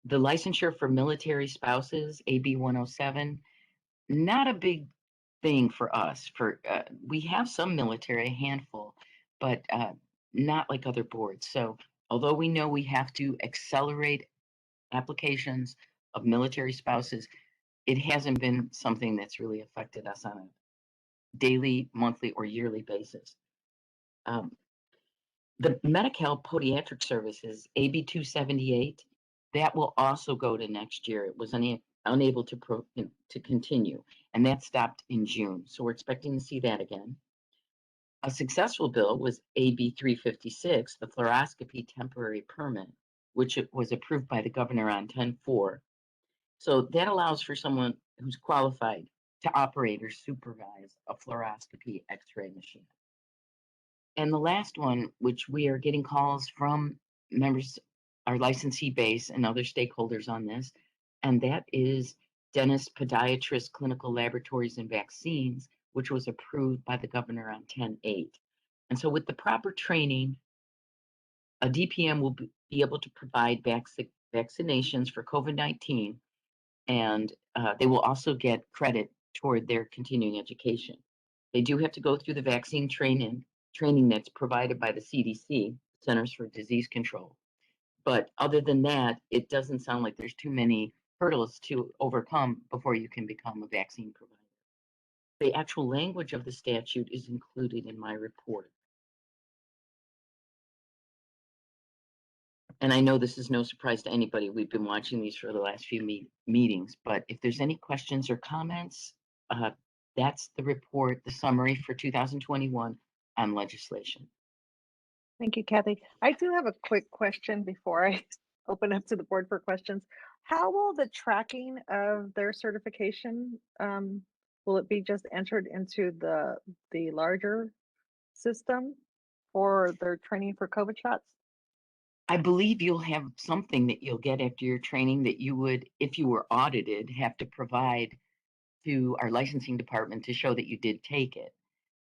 The licensure for military spouses, AB 107, not a big thing for us. We have some military, a handful, but not like other boards. So although we know we have to accelerate applications of military spouses, it hasn't been something that's really affected us on a daily, monthly, or yearly basis. The Medi-Cal Podiatric Services, AB 278, that will also go to next year. It was unable to continue, and that stopped in June. So we're expecting to see that again. A successful bill was AB 356, the fluoroscopy temporary permit, which was approved by the governor on 10/4. So that allows for someone who's qualified to operate or supervise a fluoroscopy X-ray machine. And the last one, which we are getting calls from members, our licensee base and other stakeholders on this, and that is dentists, podiatrists, clinical laboratories, and vaccines, which was approved by the governor on 10/8. And so with the proper training, a DPM will be able to provide vaccinations for COVID-19, and they will also get credit toward their continuing education. They do have to go through the vaccine training that's provided by the CDC, Centers for Disease Control. But other than that, it doesn't sound like there's too many hurdles to overcome before you can become a vaccine provider. The actual language of the statute is included in my report. And I know this is no surprise to anybody. We've been watching these for the last few meetings, but if there's any questions or comments, that's the report, the summary for 2021 on legislation. Thank you, Kathy. I do have a quick question before I open up to the board for questions. How will the tracking of their certification, will it be just entered into the larger system for their training for COVID shots? I believe you'll have something that you'll get after your training that you would, if you were audited, have to provide to our licensing department to show that you did take it.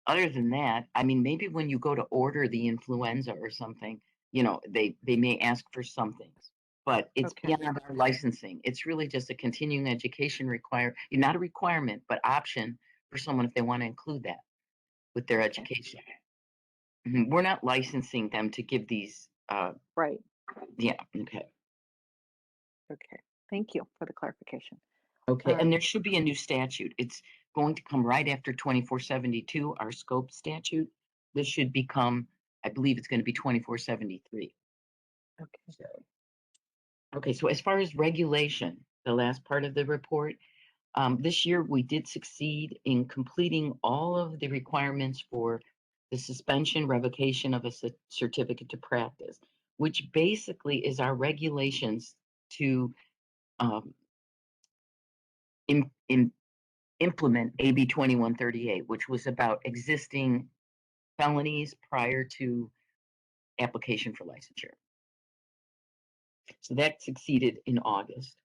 Other than that, I mean, maybe when you go to order the influenza or something, you know, they may ask for some things, but it's Okay. beyond our licensing. It's really just a continuing education not a requirement, but option for someone if they want to include that with their education. We're not licensing them to give these. Right. Yeah. Okay. Okay. Thank you for the clarification. Okay. And there should be a new statute. It's going to come right after 2472, our scope statute. This should become, I believe it's going to be 2473. Okay. Okay. So as far as regulation, the last part of the report, this year we did succeed in completing all of the requirements for the suspension, revocation of a certificate to practice, which basically is our regulations to implement AB 2138, which was about existing felonies prior to application for licensure. So that succeeded in August.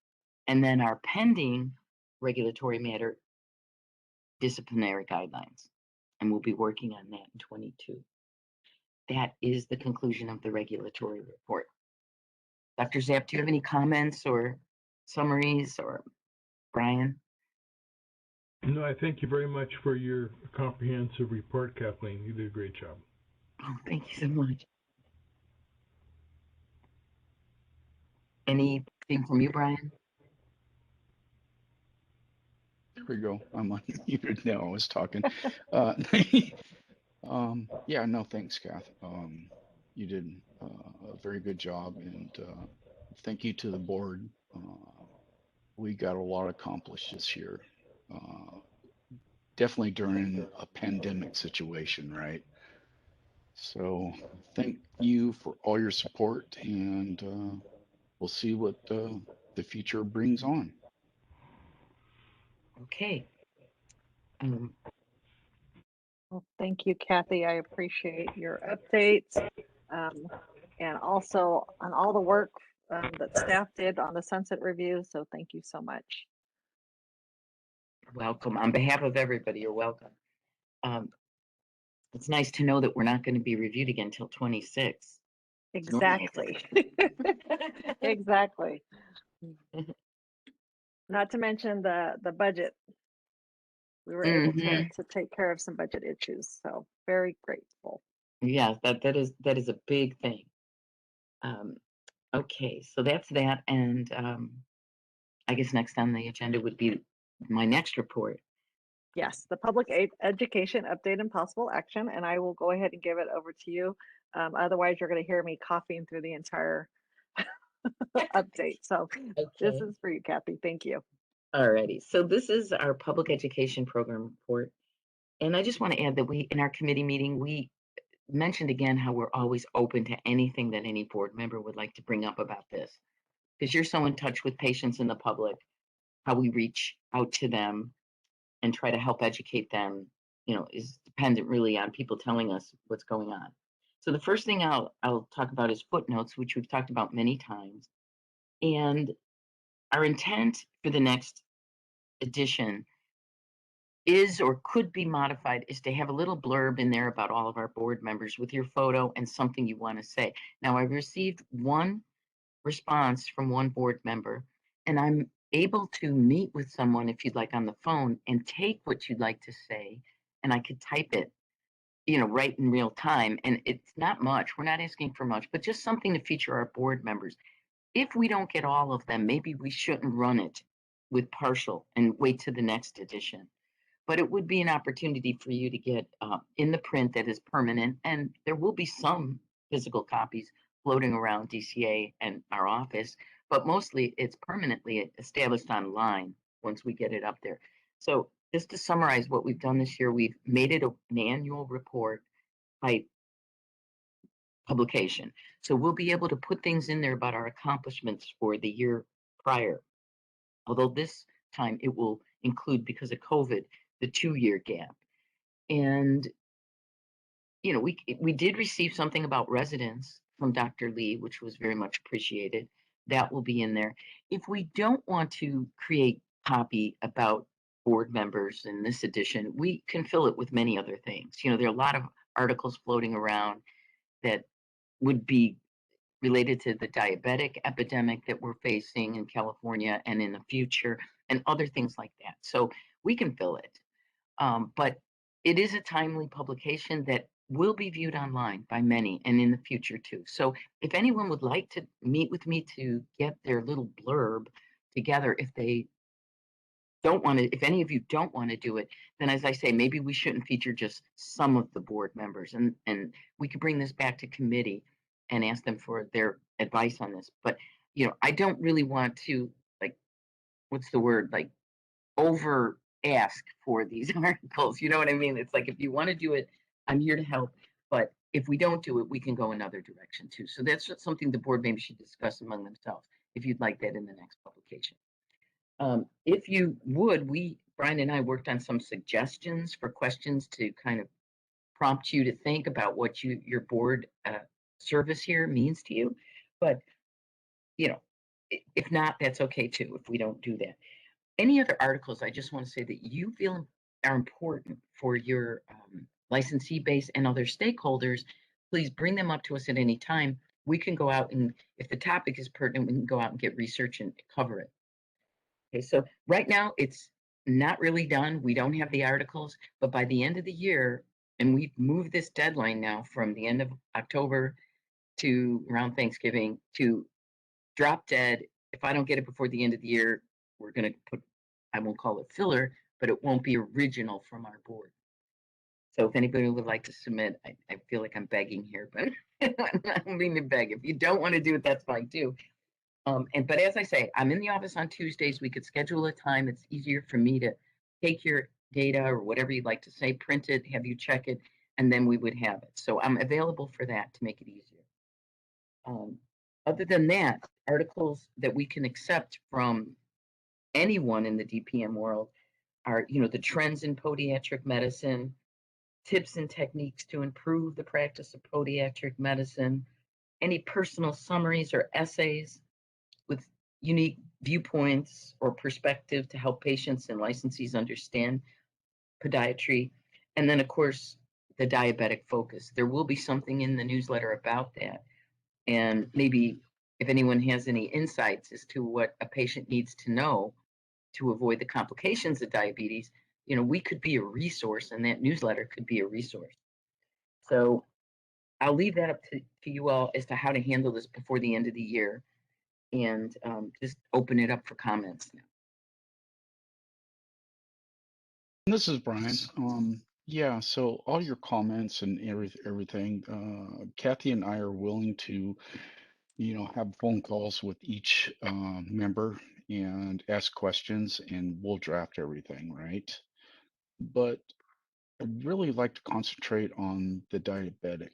And then our pending regulatory matter, disciplinary guidelines. And we'll be working on that in 22. That is the conclusion of the regulatory report. Dr. Zapp, do you have any comments or summaries, or Brian? No, I thank you very much for your comprehensive report, Kathleen. You did a great job. Oh, thank you so much. Anything from you, Brian? There we go. I'm unmuted now. I was talking. Yeah, no, thanks, Kath. You did a very good job, and thank you to the board. We got a lot accomplished this year. Definitely during a pandemic situation, right? So thank you for all your support, and we'll see what the future brings on. Okay. Well, thank you, Kathy. I appreciate your updates, and also on all the work that staff did on the sunset review. So thank you so much. Welcome. On behalf of everybody, you're welcome. It's nice to know that we're not going to be reviewed again until 26. Exactly. Exactly. Not to mention the budget. We were able to take care of some budget issues, so very grateful. Yes, that is a big thing. Okay, so that's that, and I guess next on the agenda would be my next report. Yes, the public education update and possible action, and I will go ahead and give it over to you. Otherwise, you're going to hear me coughing through the entire update. So This is for you, Kathy. Thank you. Alrighty, so this is our public education program report. And I just want to add that in our committee meeting, we mentioned again how we're always open to anything that any board member would like to bring up about this. Because you're so in touch with patients and the public, how we reach out to them and try to help educate them, you know, is dependent really on people telling us what's going on. So the first thing I'll talk about is footnotes, which we've talked about many times. And our intent for the next edition is or could be modified is to have a little blurb in there about all of our board members with your photo and something you want to say. Now, I received one response from one board member, and I'm able to meet with someone, if you'd like, on the phone and take what you'd like to say, and I could type it, you know, right in real time. And it's not much. We're not asking for much, but just something to feature our board members. If we don't get all of them, maybe we shouldn't run it with partial and wait to the next edition. But it would be an opportunity for you to get in the print that is permanent, and there will be some physical copies floating around DCA and our office, but mostly it's permanently established online once we get it up there. So just to summarize what we've done this year, we've made it an annual report type publication. So we'll be able to put things in there about our accomplishments for the year prior. Although this time it will include, because of COVID, the 2-year gap. And we did receive something about residents from Dr. Lee, which was very much appreciated. That will be in there. If we don't want to create copy about board members in this edition, we can fill it with many other things. There are a lot of articles floating around that would be related to the diabetic epidemic that we're facing in California and in the future, and other things like that. So we can fill it. But it is a timely publication that will be viewed online by many and in the future too. So if anyone would like to meet with me to get their little blurb together, if any of you don't want to do it, then as I say, maybe we shouldn't feature just some of the board members, and we could bring this back to committee and ask them for their advice on this. But I don't really want to, like, what's the word, like, over ask for these articles. You know what I mean? It's like, if you want to do it, I'm here to help. But if we don't do it, we can go another direction too. So that's just something the board members should discuss among themselves, if you'd like that in the next publication. If you would, Brian and I worked on some suggestions for questions to kind of prompt you to think about what your board service here means to you. But, if not, that's okay too, if we don't do that. Any other articles, I just want to say that you feel are important for your licensee base and other stakeholders, please bring them up to us at any time. We can go out and, if the topic is pertinent, we can go out and get research and cover it. Okay, so right now it's not really done. We don't have the articles, but by the end of the year, and we've moved this deadline now from the end of October to around Thanksgiving to drop dead. If I don't get it before the end of the year, we're going to put, I won't call it filler, but it won't be original from our board. So if anybody would like to submit, I feel like I'm begging here, but I don't mean to beg. If you don't want to do it, that's fine too. But as I say, I'm in the office on Tuesdays. We could schedule a time. It's easier for me to take your data or whatever you'd like to say, print it, have you check it, and then we would have it. So I'm available for that to make it easier. Other than that, articles that we can accept from anyone in the DPM world are, the trends in podiatric medicine, tips and techniques to improve the practice of podiatric medicine, any personal summaries or essays with unique viewpoints or perspective to help patients and licensees understand podiatry. And then, of course, the diabetic focus. There will be something in the newsletter about that. And maybe if anyone has any insights as to what a patient needs to know to avoid the complications of diabetes, we could be a resource, and that newsletter could be a resource. So I'll leave that up to you all as to how to handle this before the end of the year, and just open it up for comments now. This is Brian. Yeah, so all your comments and everything, Kathy and I are willing to, have phone calls with each member and ask questions, and we'll draft everything, right? But I'd really like to concentrate on the diabetic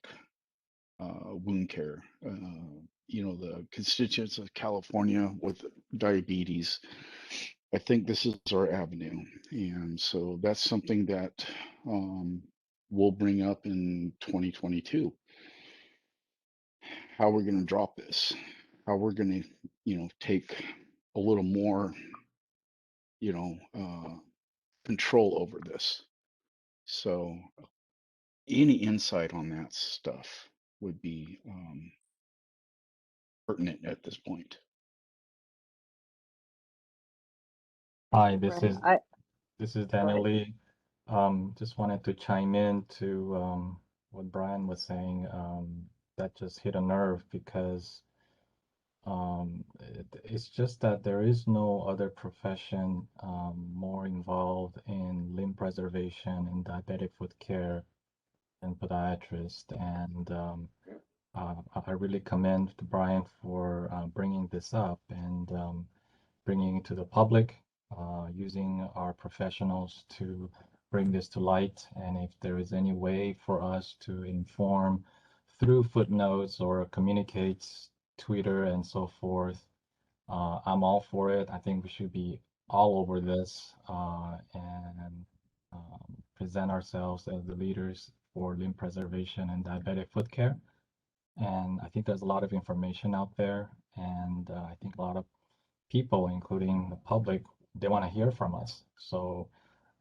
wound care. The constituents of California with diabetes. I think this is our avenue. And so that's something that we'll bring up in 2022. How we're going to drop this, how we're going to, take a little more, control over this. So any insight on that stuff would be pertinent at this point. Hi, this Right. is Daniel Lee. Just wanted to chime in to what Brian was saying. That just hit a nerve because it's just that there is no other profession more involved in limb preservation and diabetic foot care than podiatrists. And I really commend Brian for bringing this up and bringing it to the public, using our professionals to bring this to light. And if there is any way for us to inform through footnotes or communicate, Twitter and so forth, I'm all for it. I think we should be all over this and present ourselves as the leaders for limb preservation and diabetic foot care. And I think there's a lot of information out there, and I think a lot of people, including the public, they want to hear from us. So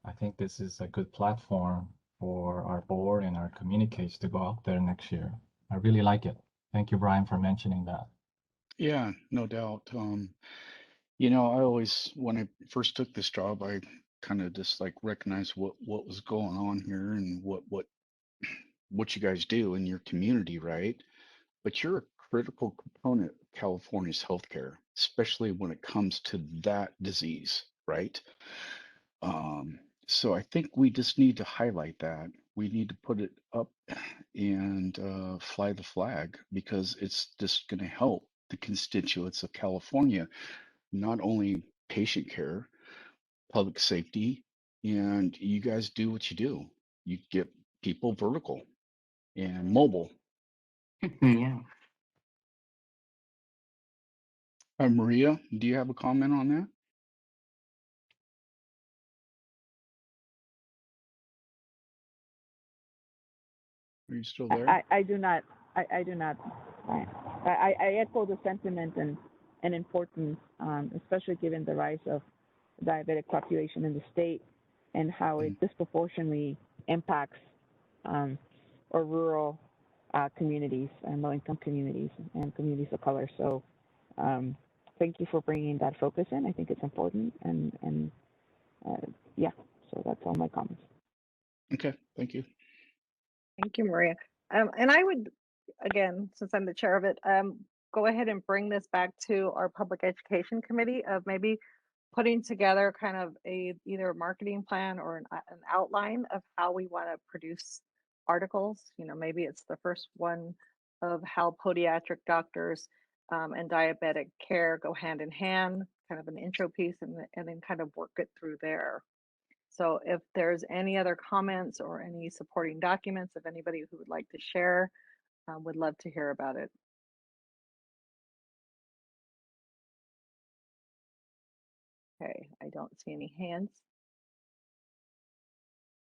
I think this is a good platform for our board and our communiques to go out there next year. I really like it. Thank you, Brian, for mentioning that. Yeah, no doubt. You know, I always, when I first took this job, I kind of just like recognized what was going on here and what you guys do in your community, right? But you're a critical component of California's healthcare, especially when it comes to that disease, right? So I think we just need to highlight that. We need to put it up and fly the flag because it's just going to help the constituents of California, not only patient care, public safety, and you guys do what you do. You get people vertical and mobile. Yeah. Maria, do you have a comment on that? Are you still there? I do not. I do not. I echo the sentiment and importance, especially given the rise of diabetic population in the state and how it disproportionately impacts our rural communities and low-income communities and communities of color. So thank you for bringing that focus in. I think it's important. And yeah, so that's all my comments. Okay, thank you. Thank you, Maria. And I would, again, since I'm the chair of it, go ahead and bring this back to our public education committee of maybe putting together kind of either a marketing plan or an outline of how we want to produce articles. You know, maybe it's the first one of how podiatric doctors and diabetic care go hand in hand, kind of an intro piece, and then kind of work it through there. So if there's any other comments or any supporting documents of anybody who would like to share, would love to hear about it. Okay, I don't see any hands.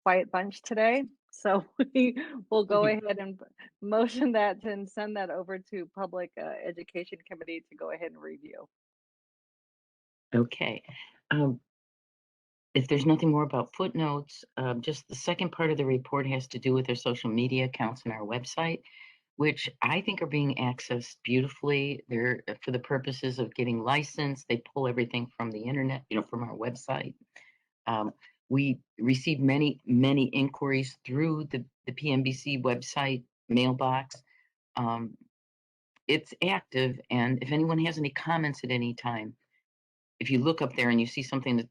Quiet bunch today. So we will go ahead and motion that and send that over to Public Education Committee to go ahead and review. Okay. If there's nothing more about footnotes, just the second part of the report has to do with their social media accounts on our website, which I think are being accessed beautifully. They're for the purposes of getting licensed. They pull everything from the internet, you know, from our website. We received many inquiries through the PMBC website mailbox. It's active, and if anyone has any comments at any time, if you look up there and you see something that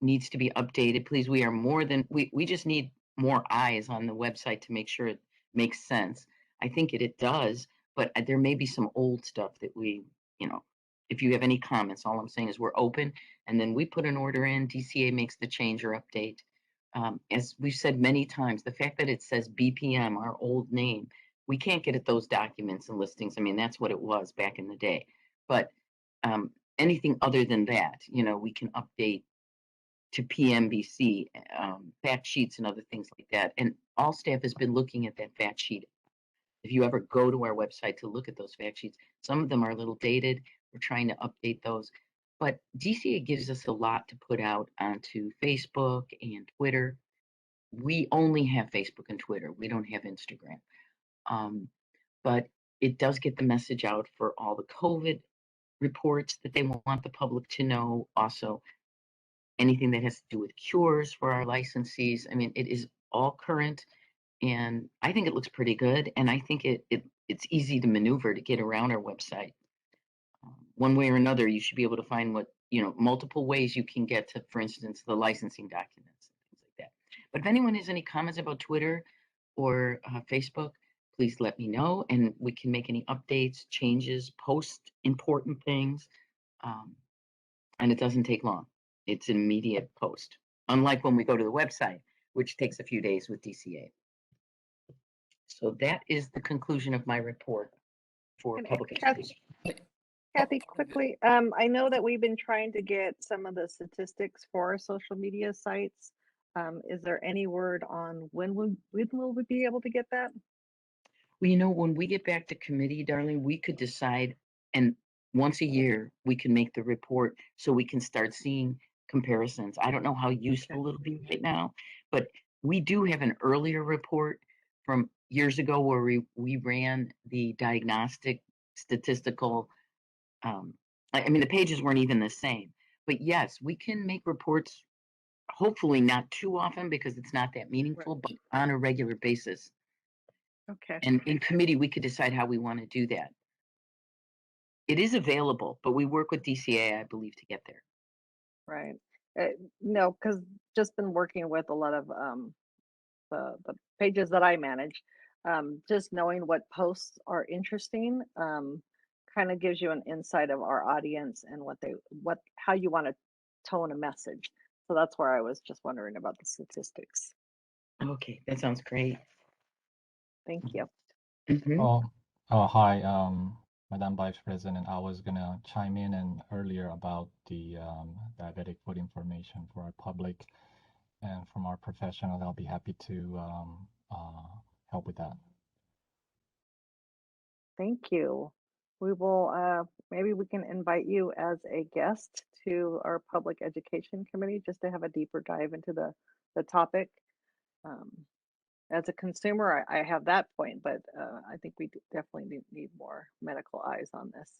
needs to be updated, please, we are more than, we just need more eyes on the website to make sure it makes sense. I think it does, but there may be some old stuff that we, you know, if you have any comments, all I'm saying is we're open, and then we put an order in, DCA makes the change or update. As we've said many times, the fact that it says BPM, our old name, we can't get at those documents and listings. I mean, that's what it was back in the day. But anything other than that, you know, we can update to PMBC, fact sheets and other things like that. And all staff has been looking at that fact sheet. If you ever go to our website to look at those fact sheets, some of them are a little dated. We're trying to update those. But DCA gives us a lot to put out onto Facebook and Twitter. We only have Facebook and Twitter. We don't have Instagram. But it does get the message out for all the COVID reports that they want the public to know. Also, anything that has to do with cures for our licensees. I mean, it is all current, and I think it looks pretty good. And I think it's easy to maneuver to get around our website. One way or another, you should be able to find what, you know, multiple ways you can get to, for instance, the licensing documents and things like that. But if anyone has any comments about Twitter or Facebook, please let me know, and we can make any updates, changes, post important things. And it doesn't take long. It's an immediate post, unlike when we go to the website, which takes a few days with DCA. So that is the conclusion of my report for And public education. Kathy, quickly, I know that we've been trying to get some of the statistics for our social media sites. Is there any word on when will we be able to get that? Well, you know, when we get back to committee, darling, we could decide, and once a year, we can make the report so we can start seeing comparisons. I don't know how useful it'll be right now, but we do have an earlier report from years ago where we ran the diagnostic statistical. I mean, the pages weren't even the same, but yes, we can make reports, hopefully not too often because it's not that meaningful, but on a regular basis. Okay. And in committee, we could decide how we want to do that. It is available, but we work with DCA, I believe, to get there. Right. No, because just been working with a lot of the pages that I manage. Just knowing what posts are interesting kind of gives you an insight of our audience and how you want to tone a message. So that's where I was just wondering about the statistics. Okay, that sounds great. Thank you. Oh, hi, Madam Vice President. I was gonna chime in and earlier about the diabetic food information for our public and from our professional. I'll be happy to help with that. Thank you. We will, maybe we can invite you as a guest to our public education committee just to have a deeper dive into the topic. As a consumer, I have that point, but I think we definitely need more medical eyes on this.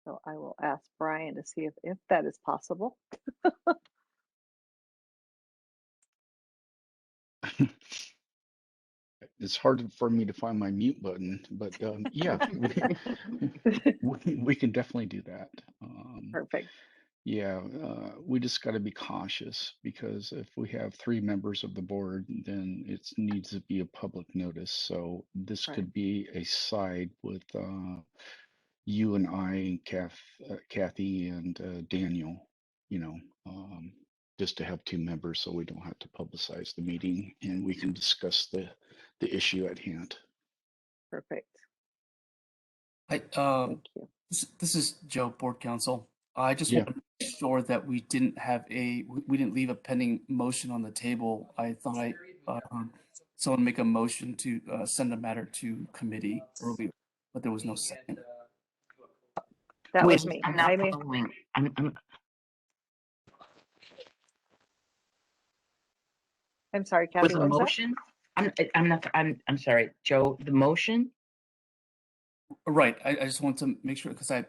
So I will ask Brian to see if that is possible. It's hard for me to find my mute button, but yeah, we can definitely do that. Perfect. Yeah, we just got to be cautious because if we have 3 members of the board, then it needs to be a public notice. So this Right. could be a side with you and I, Kathy and Daniel, you know, just to have 2 members so we don't have to publicize the meeting and we can discuss the issue at hand. Perfect. Thank you. This is Joe, Board Counsel. I just Yeah. want to make sure that we didn't leave a pending motion on the table. I thought I heard someone make a motion to send a matter to committee earlier, but there was no second. That was me. I'm not following. I'm sorry, Kathy, Was what a was motion? I'm sorry, Joe, the motion? Right. I just want to make sure because I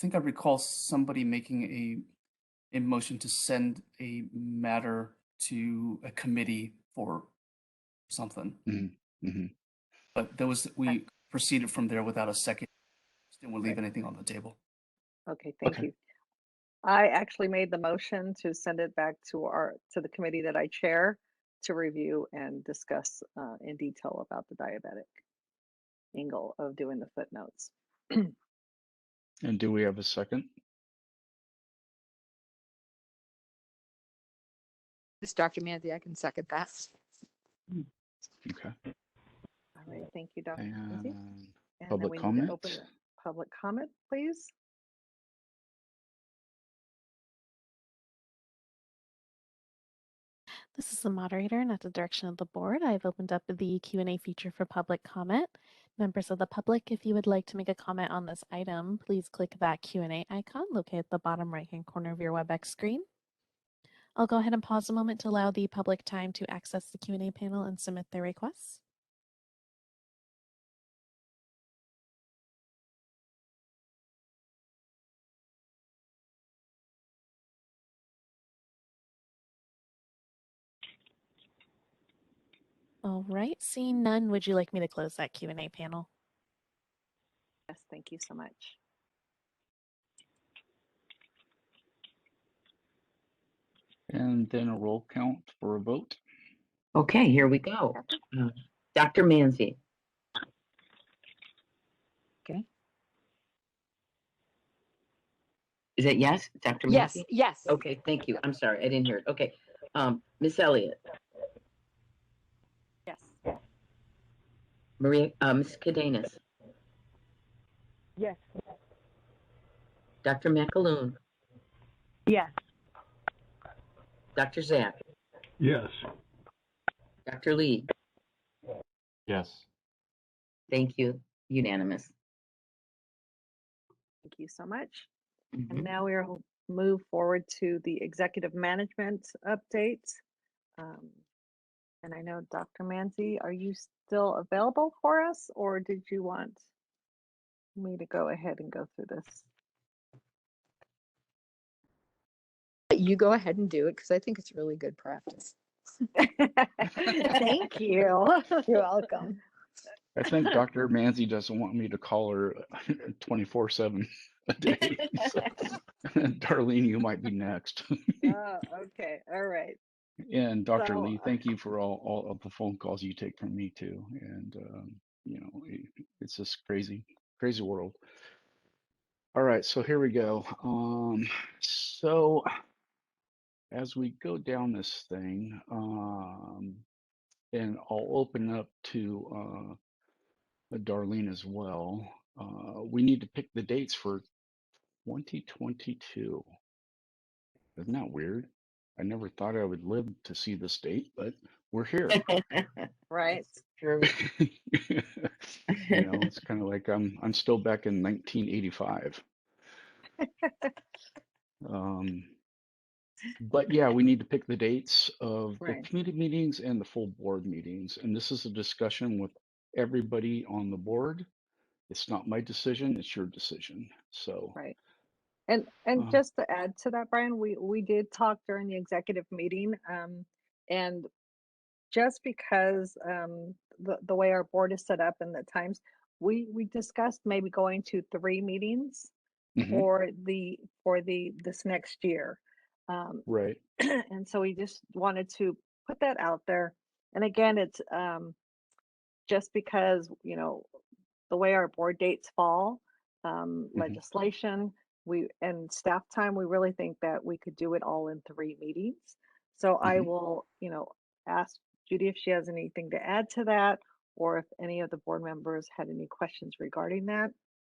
think I recall somebody making a motion to send a matter to a committee for something. But we proceeded from there without a second. Didn't leave anything on the table. Okay, thank you. I actually made the motion to send it back to the committee that I chair to review and discuss in detail about the diabetic angle of doing the footnotes. And do we have a second? This Dr. Manzi, I can second that. Okay. All right, thank you, Dr. Manzi. And public then we comment? need to open the public comment, please. This is the moderator, and at the direction of the board, I've opened up the Q&A feature for public comment. Members of the public, if you would like to make a comment on this item, please click that Q&A icon located at the bottom right-hand corner of your WebEx screen. I'll go ahead and pause a moment to allow the public time to access the Q&A panel and submit their requests. All right, seeing none, would you like me to close that Q&A panel? Yes, thank you so much. And then a roll count for a vote. Okay, here we go. Dr. Manzi. Okay. Is it yes, Dr. Yes, Manzi? yes. Okay, thank you. I'm sorry, I didn't hear it. Okay, Miss Elliott, Yes. Maria, Ms. Cadenas, Yes. Dr. McAloon, Yes. Dr. Zach, Yes. Dr. Lee. Yes. Thank you. Unanimous. Thank you so much. Mhm. And now we'll move forward to the executive management update. And I know Dr. Manzi, are you still available for us, or did you want me to go ahead and go through this? You go ahead and do it because I think it's really good practice. Thank you. You're welcome. I think Dr. Manzi doesn't want me to call her 24/7 a day. So, Darlene, you might be next. Oh, okay. All right. And Dr. So, Lee, thank you for all of the phone calls you take from me too. And it's just crazy, crazy world. All right, so here we go. So as we go down this thing, and I'll open up to Darlene as well. We need to pick the dates for 2022. Isn't that weird? I never thought I would live to see this date, but we're here. right. True. It's kind of like I'm still back in 1985. But yeah, we need to pick the dates of the Right. committee meetings and the full board meetings. And this is a discussion with everybody on the board. It's not my decision, it's your decision. So Right. And just to add to that, Brian, we did talk during the executive meeting, and just because the way our board is set up and the times, we discussed maybe going to 3 meetings for this next year. Right. And so we just wanted to put that out there. And again, it's just because, the way our board dates fall, legislation, and staff time, we really think that we could do it all in 3 meetings. So I will, ask Judy if she has anything to add to that, or if any of the board members had any questions regarding that.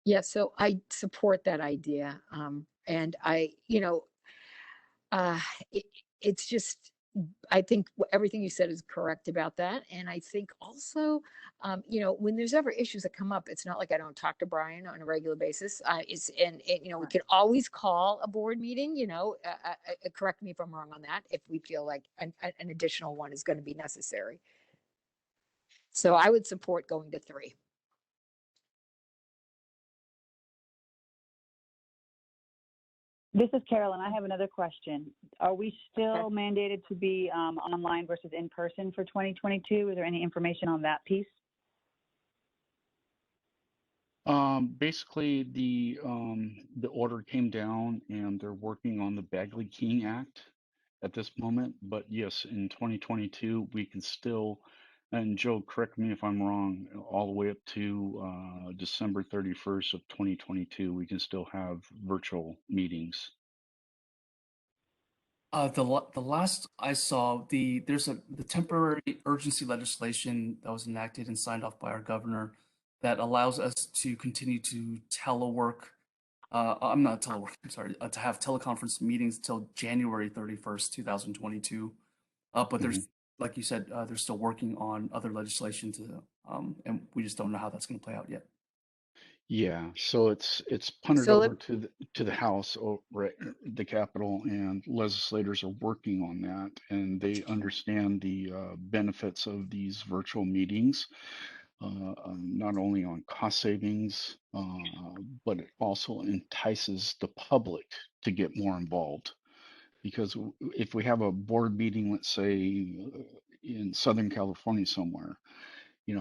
Yeah, so I support that idea. And it's just, I think everything you said is correct about that. And I think also, when there's ever issues that come up, it's not like I don't talk to Brian on a regular basis. We can always call a board meeting, correct me if I'm wrong on that, if we feel like an additional one is going to be necessary. So I would support going to 3. This is Carolyn. I have another question. Are we still mandated to be online versus in person for 2022? Is there any information on that piece? Basically, the order came down, and they're working on the Bagley-King Act at this moment. But yes, in 2022, we can still, and Joe, correct me if I'm wrong, all the way up to December 31st of 2022, we can still have virtual meetings. The last I saw, there's the temporary urgency legislation that was enacted and signed off by our governor that allows us to continue to telework. I'm not telework. I'm sorry, to have teleconference meetings till January 31st, 2022. But there's, like you said, they're still working on other legislation and we just don't know how that's going to play out yet. Yeah, so it's punted So over to the House, right, the Capitol, and legislators are working on that, and they understand the benefits of these virtual meetings, not only on cost savings, but it also entices the public to get more involved. Because if we have a board meeting, let's say in Southern California somewhere,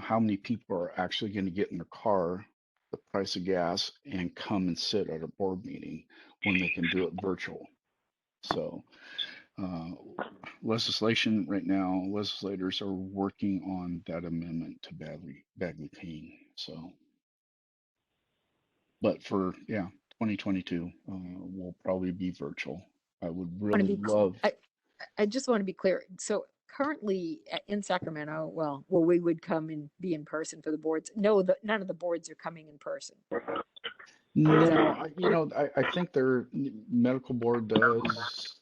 how many people are actually going to get in their car, the price of gas, and come and sit at a board meeting when they can do it virtual? So legislation right now, legislators are working on that amendment to Bagley Keene. So, but for 2022, will probably be virtual. I would Want to really be, love. I just want to be clear. So currently in Sacramento, well, we would come and be in person for the boards. No, none of the boards are coming in person. No, I think their medical board does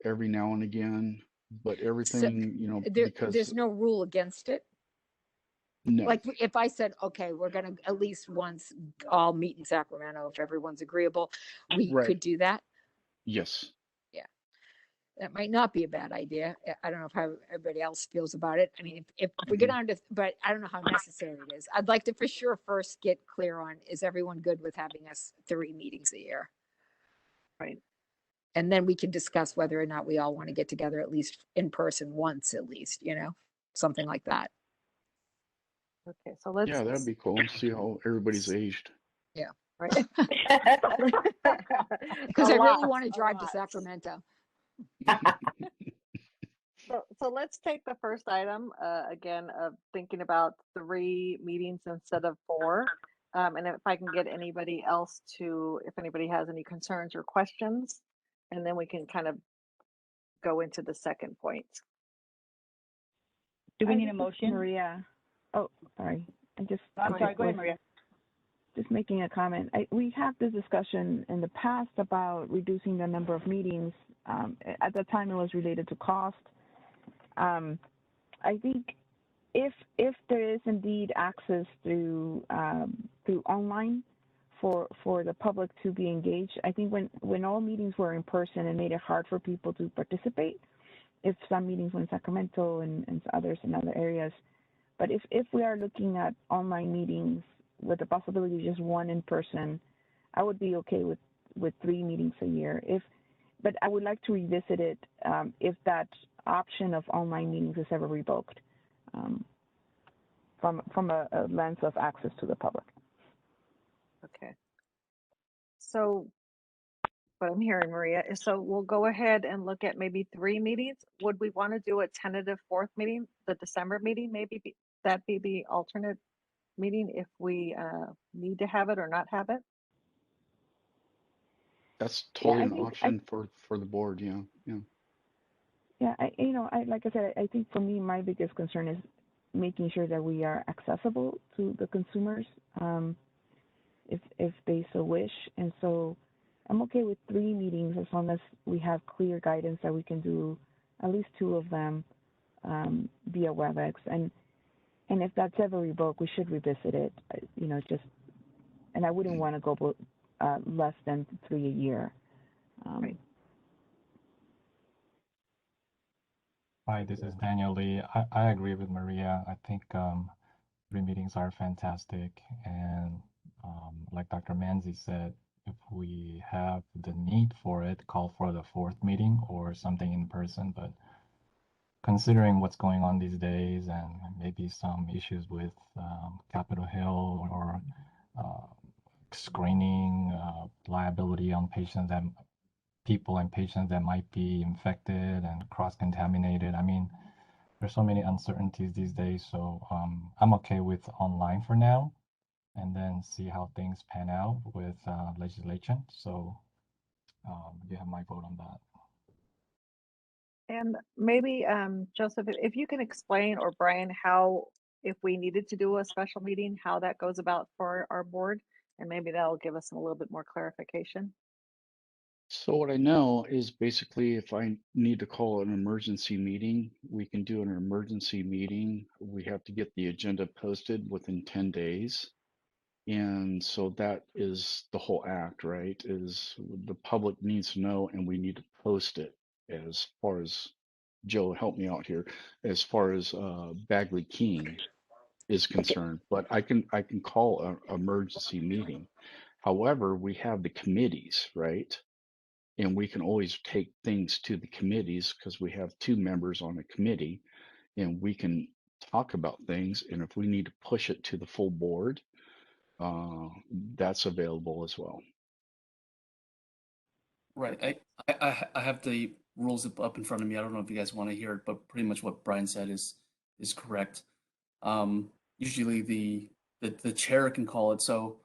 every now and again, but So everything, because there's no rule against it. no, Like if I said, okay, we're going to at least once all meet in Sacramento, if everyone's agreeable, we right, could do that. yes. That might not be a bad idea. I don't know how everybody else feels about it. I mean, if we get on to, but I don't know how necessary it is. I'd like to for sure first get clear on, is everyone good with having us 3 meetings a year? Right. And then we can discuss whether or not we all want to get together at least in person once, at least, something like that. Okay, so let's. Yeah, that'd be cool. See how everybody's aged. Yeah. Right. Because I really want to A drive to lot. Sacramento. So let's take the first item again of thinking about 3 meetings instead of 4. And if I can get anybody else if anybody has any concerns or questions, and then we can kind of go into the second point. Do we I need a think motion? Maria. Oh, sorry. I'm sorry, go ahead, Maria. Just making a comment. We had this discussion in the past about reducing the number of meetings. At the time, it was related to cost. I think if there is indeed access through online for the public to be engaged, I think when all meetings were in person, it made it hard for people to participate. If some meetings were in Sacramento and others in other areas, but if we are looking at online meetings with the possibility of just 1 in person, I would be okay with 3 meetings a year. But I would like to revisit it if that option of online meetings is ever revoked from a lens of access to the public. Okay. So what I'm hearing, Maria, is so we'll go ahead and look at maybe 3 meetings. Would we want to do a tentative 4th meeting, the December meeting? Maybe that be the alternate meeting if we need to have it or not have it? That's totally an option for the board. Yeah. Yeah, like I said, I think for me, my biggest concern is making sure that we are accessible to the consumers, if they so wish. And so I'm okay with 3 meetings as long as we have clear guidance that we can do at least 2 of them via WebEx. And if that's ever revoked, we should revisit it. And I wouldn't want to go less than 3 a year. Right. Hi, this is Daniel Lee. I agree with Maria. I think 3 meetings are fantastic. And like Dr. Manzi said, if we have the need for it, call for the 4th meeting or something in person. But considering what's going on these days and maybe some issues with Capitol Hill or screening, liability on patients that might be infected and cross-contaminated. I mean, there's so many uncertainties these days. So I'm okay with online for now, and then see how things pan out with legislation. So you have my vote on that. And maybe, Joseph, if you can explain, or Brian, how, if we needed to do a special meeting, how that goes about for our board, and maybe that'll give us a little bit more clarification. So what I know is basically if I need to call an emergency meeting, we can do an emergency meeting. We have to get the agenda posted within 10 days. And so that is the whole act, right? Is the public needs to know, and we need to post it. As far as Joe, help me out here, as far as Bagley Keene is concerned, but I can call an emergency meeting. However, we have the committees, right? And we can always take things to the committees because we have 2 members on a committee, and we can talk about things. And if we need to push it to the full board, that's available as well. Right. I have the rules up in front of me. I don't know if you guys want to hear it, but pretty much what Brian said is correct. Usually the chair can call it. So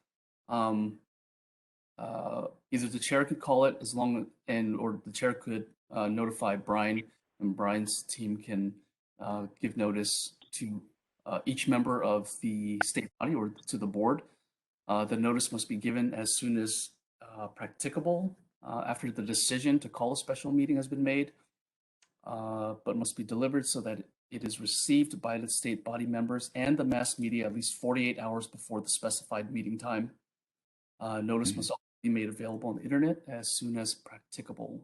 either the chair could call it or the chair could notify Brian, and Brian's team can give notice to each member of the state body or to the board. The notice must be given as soon as practicable after the decision to call a special meeting has been made, but must be delivered so that it is received by the state body members and the mass media at least 48 hours before the specified meeting time. Notice must also be made available on the internet as soon as practicable.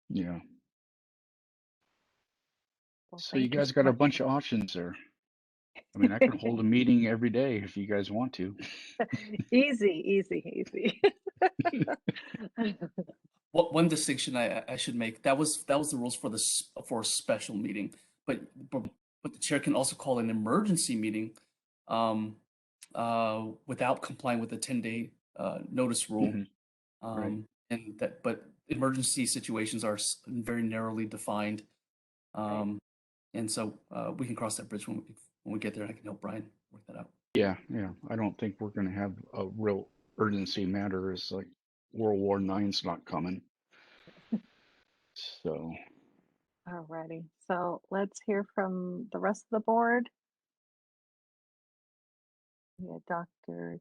Yeah. Well, So you thank guys so got a much. bunch of options there. I mean, I could hold a meeting every day if you guys want to. Easy. One distinction I should make, that was the rules for a special meeting, but the chair can also call an emergency meeting without complying with the 10-day notice rule. Right. But emergency situations are very narrowly defined. And so we can cross that bridge when we get there, and I can help Brian work that out. Yeah. I don't think we're going to have a real urgency matter. It's like World War IX's not coming. So. Alrighty. So let's hear from the rest of the board. Yeah, Dr.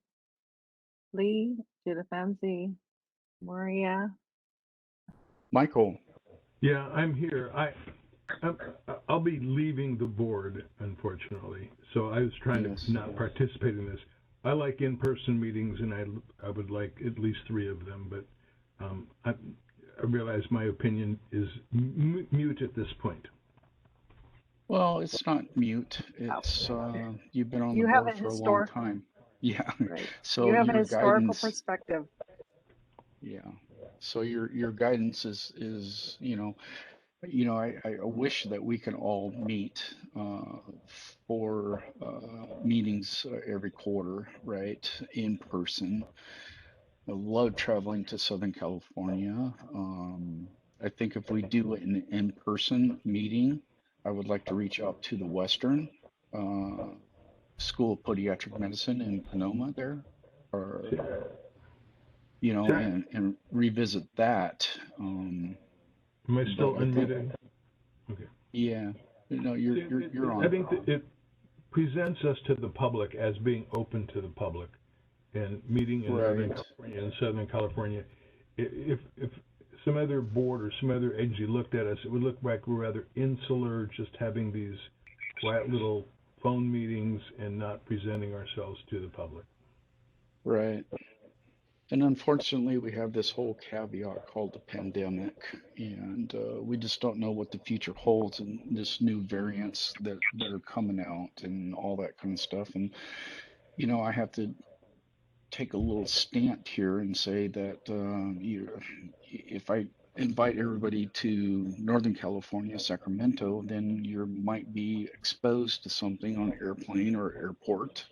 Lee, Judith Manzi, Maria. Michael. Yeah, I'm here. I'll be leaving the board, unfortunately. So I was trying to not participate in this. I like in-person meetings, and I would like at least 3 of them. But I realize my opinion is mute at this point. Well, it's not mute. It's you've been on the board for a long time. Yeah. Right. So you have a your historical guidance, perspective. Yeah. So your guidance is I wish that we can all meet for meetings every quarter, right, in person. I love traveling to Southern California. I think if we do an in-person meeting, I would like to reach out to the Western School of Podiatric Medicine in Sonoma there, or and revisit that. Am I still unmuted? Okay. Yeah. No, you're on. I think that it presents us to the public as being open to the public, and meeting in Northern California and Southern California. If some other board or some other agency looked at us, it would look like we're rather insular, just having these quiet little phone meetings and not presenting ourselves to the public. Right. And unfortunately, we have this whole caveat called the pandemic, and we just don't know what the future holds, and this new variants that are coming out and all that kind of stuff. And I have to take a little stand here and say that if I invite everybody to Northern California, Sacramento, then you might be exposed to something on an airplane or airport.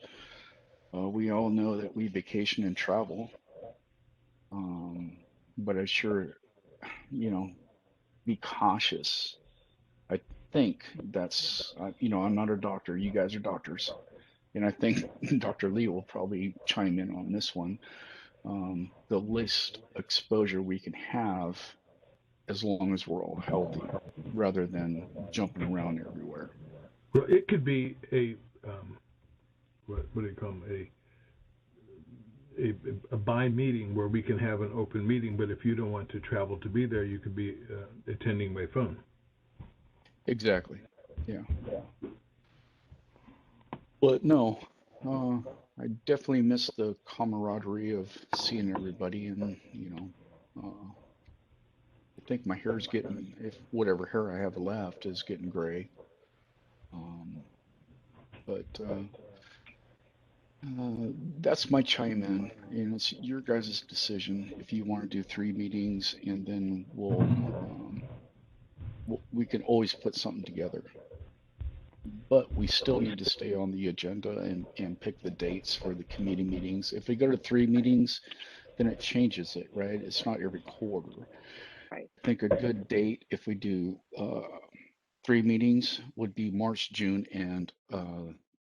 We all know that we vacation and travel. But I sure, be cautious. I think that's, I'm not a doctor. You guys are doctors. And I think Dr. Lee will probably chime in on this one. The least exposure we can have as long as we're all healthy, rather than jumping around everywhere. Well, it could be a, what do you call them, a by meeting where we can have an open meeting, but if you don't want to travel to be there, you could be attending by phone. Exactly. Yeah. But no, I definitely miss the camaraderie of seeing everybody, and I think my hair's getting, if whatever hair I have left is getting gray. But that's my chime in, and it's your guys' decision if you want to do 3 meetings, and then we can always put something together. But we still need to stay on the agenda and pick the dates for the committee meetings. If we go to 3 meetings, then it changes it, right? It's not every quarter. right. I think a good date if we do 3 meetings would be March, June, and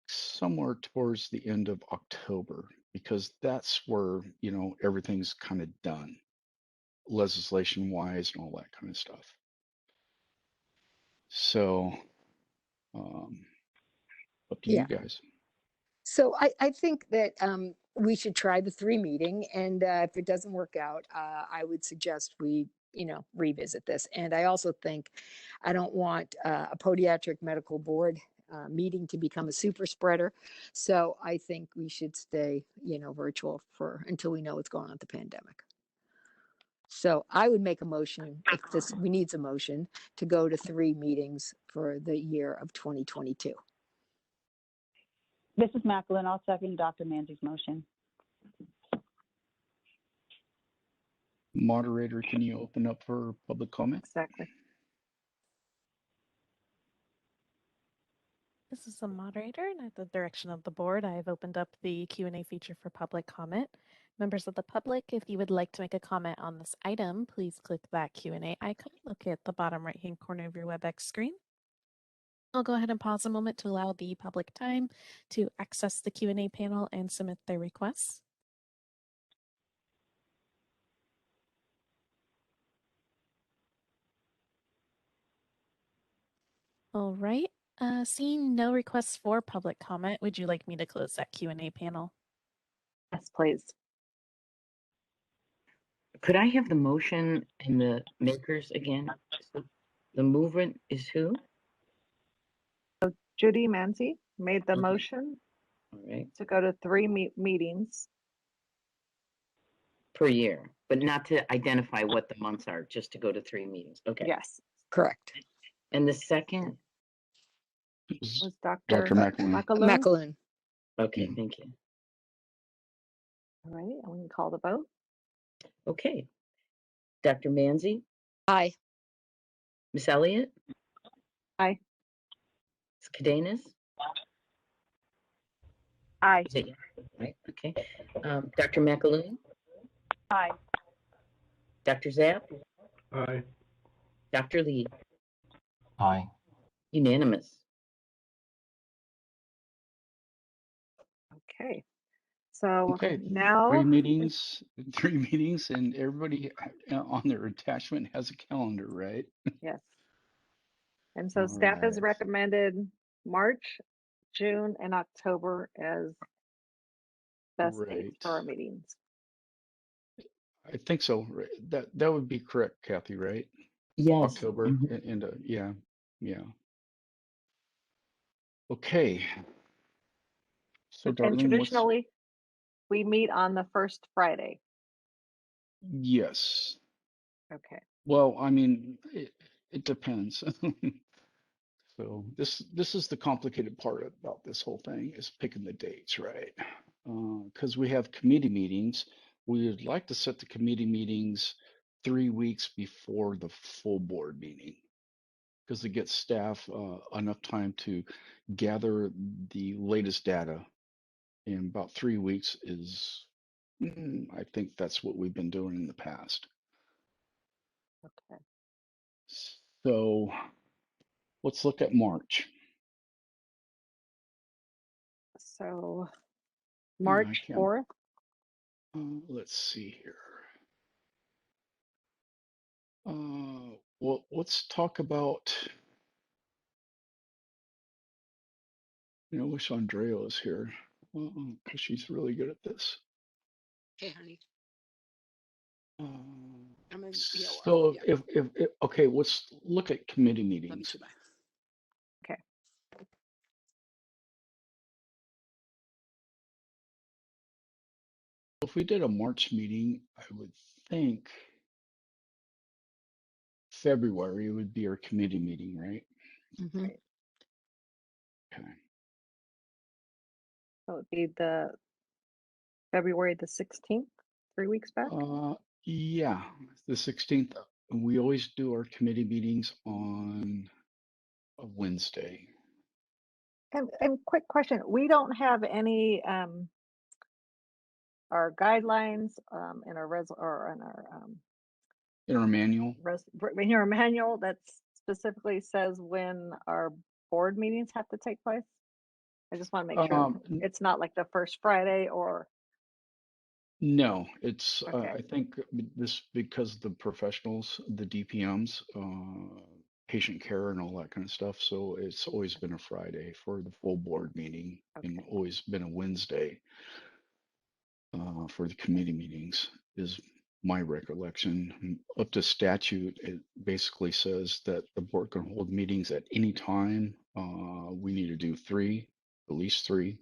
somewhere towards the end of October, because that's where, you know, everything's kind of done, legislation wise and all that kind of stuff. So, up to you Yeah. guys. So I think that we should try the 3 meeting, and if it doesn't work out, I would suggest we, you know, revisit this. And I also think I don't want a podiatric medical board meeting to become a super spreader. So I think we should stay, you know, virtual for until we know what's going on with the pandemic. So I would make a motion, if this we needs a motion, to go to 3 meetings for the year of 2022. This is Macklin. I'll second Dr. Manzi's motion. Moderator, can you open up for public comment? Exactly. This is the moderator, and at the direction of the board, I have opened up the Q&A feature for public comment. Members of the public, if you would like to make a comment on this item, please click that Q&A icon located at the bottom right-hand corner of your WebEx screen. I'll go ahead and pause a moment to allow the public time to access the Q&A panel and submit their requests. All right. Seeing no requests for public comment, would you like me to close that Q&A panel? Yes, please. Could I have the motion and the makers again? So the movement is who? Judy Manzi made the Okay. motion All right, to go to 3 meetings. per year, but not to identify what the months are, just to go to 3 meetings. Okay. Yes, Correct. And the second? was Dr. Dr. McElwain. McAloon. McAloon. Okay, thank you. All right, and we can call the vote. Okay. Dr. Manzi, Aye. Miss Elliott, Aye. Ms. Cadenas? Aye. Is it, right? Okay. Dr. McAloon, Aye. Dr. Zapp, Aye. Dr. Lee, Aye. unanimous. Okay. So Okay, now, 3 meetings, 3 meetings, and everybody on their attachment has a calendar, right? yes. And so All staff has right. recommended March, June, and October as best dates for our Right. meetings. I think so. Right. That would be correct, Kathy, right? Yes. October and yeah, yeah. Okay. So, And Darlene, what's traditionally, we meet on the first Friday. yes? Okay. Well, I mean, it depends. So this is the complicated part about this whole thing is picking the dates, right? Because we have committee meetings. We would like to set the committee meetings 3 weeks before the full board meeting, because it gets staff enough time to gather the latest data. And about 3 weeks is, I think that's what we've been doing in the past. Okay. So let's look at March. So I March can't. 4th. Let's see here. Well, let's talk about. I wish Andrea was here, because she's really good at this. Hey, honey. Um, I'm in So yeah. if okay, let's look at committee Love you meetings. too, bye. Okay. If we did a March meeting, I would think February would be our committee meeting, right? Mm-hmm. Okay. So it would be the February the 16th, 3 weeks back. Yeah, the 16th. We always do our committee meetings on a Wednesday. And quick question, we don't have any our guidelines in our in our manual. In your manual that specifically says when our board meetings have to take place? I just want to make sure it's not like the first Friday or. No, it's, Okay. I think this, because the professionals, the DPMs, patient care and all that kind of stuff. So it's always been a Friday for the full board meeting and always been a Wednesday for the committee meetings is my recollection. Up to statute, it basically says that the board can hold meetings at any time. We need to do at least three.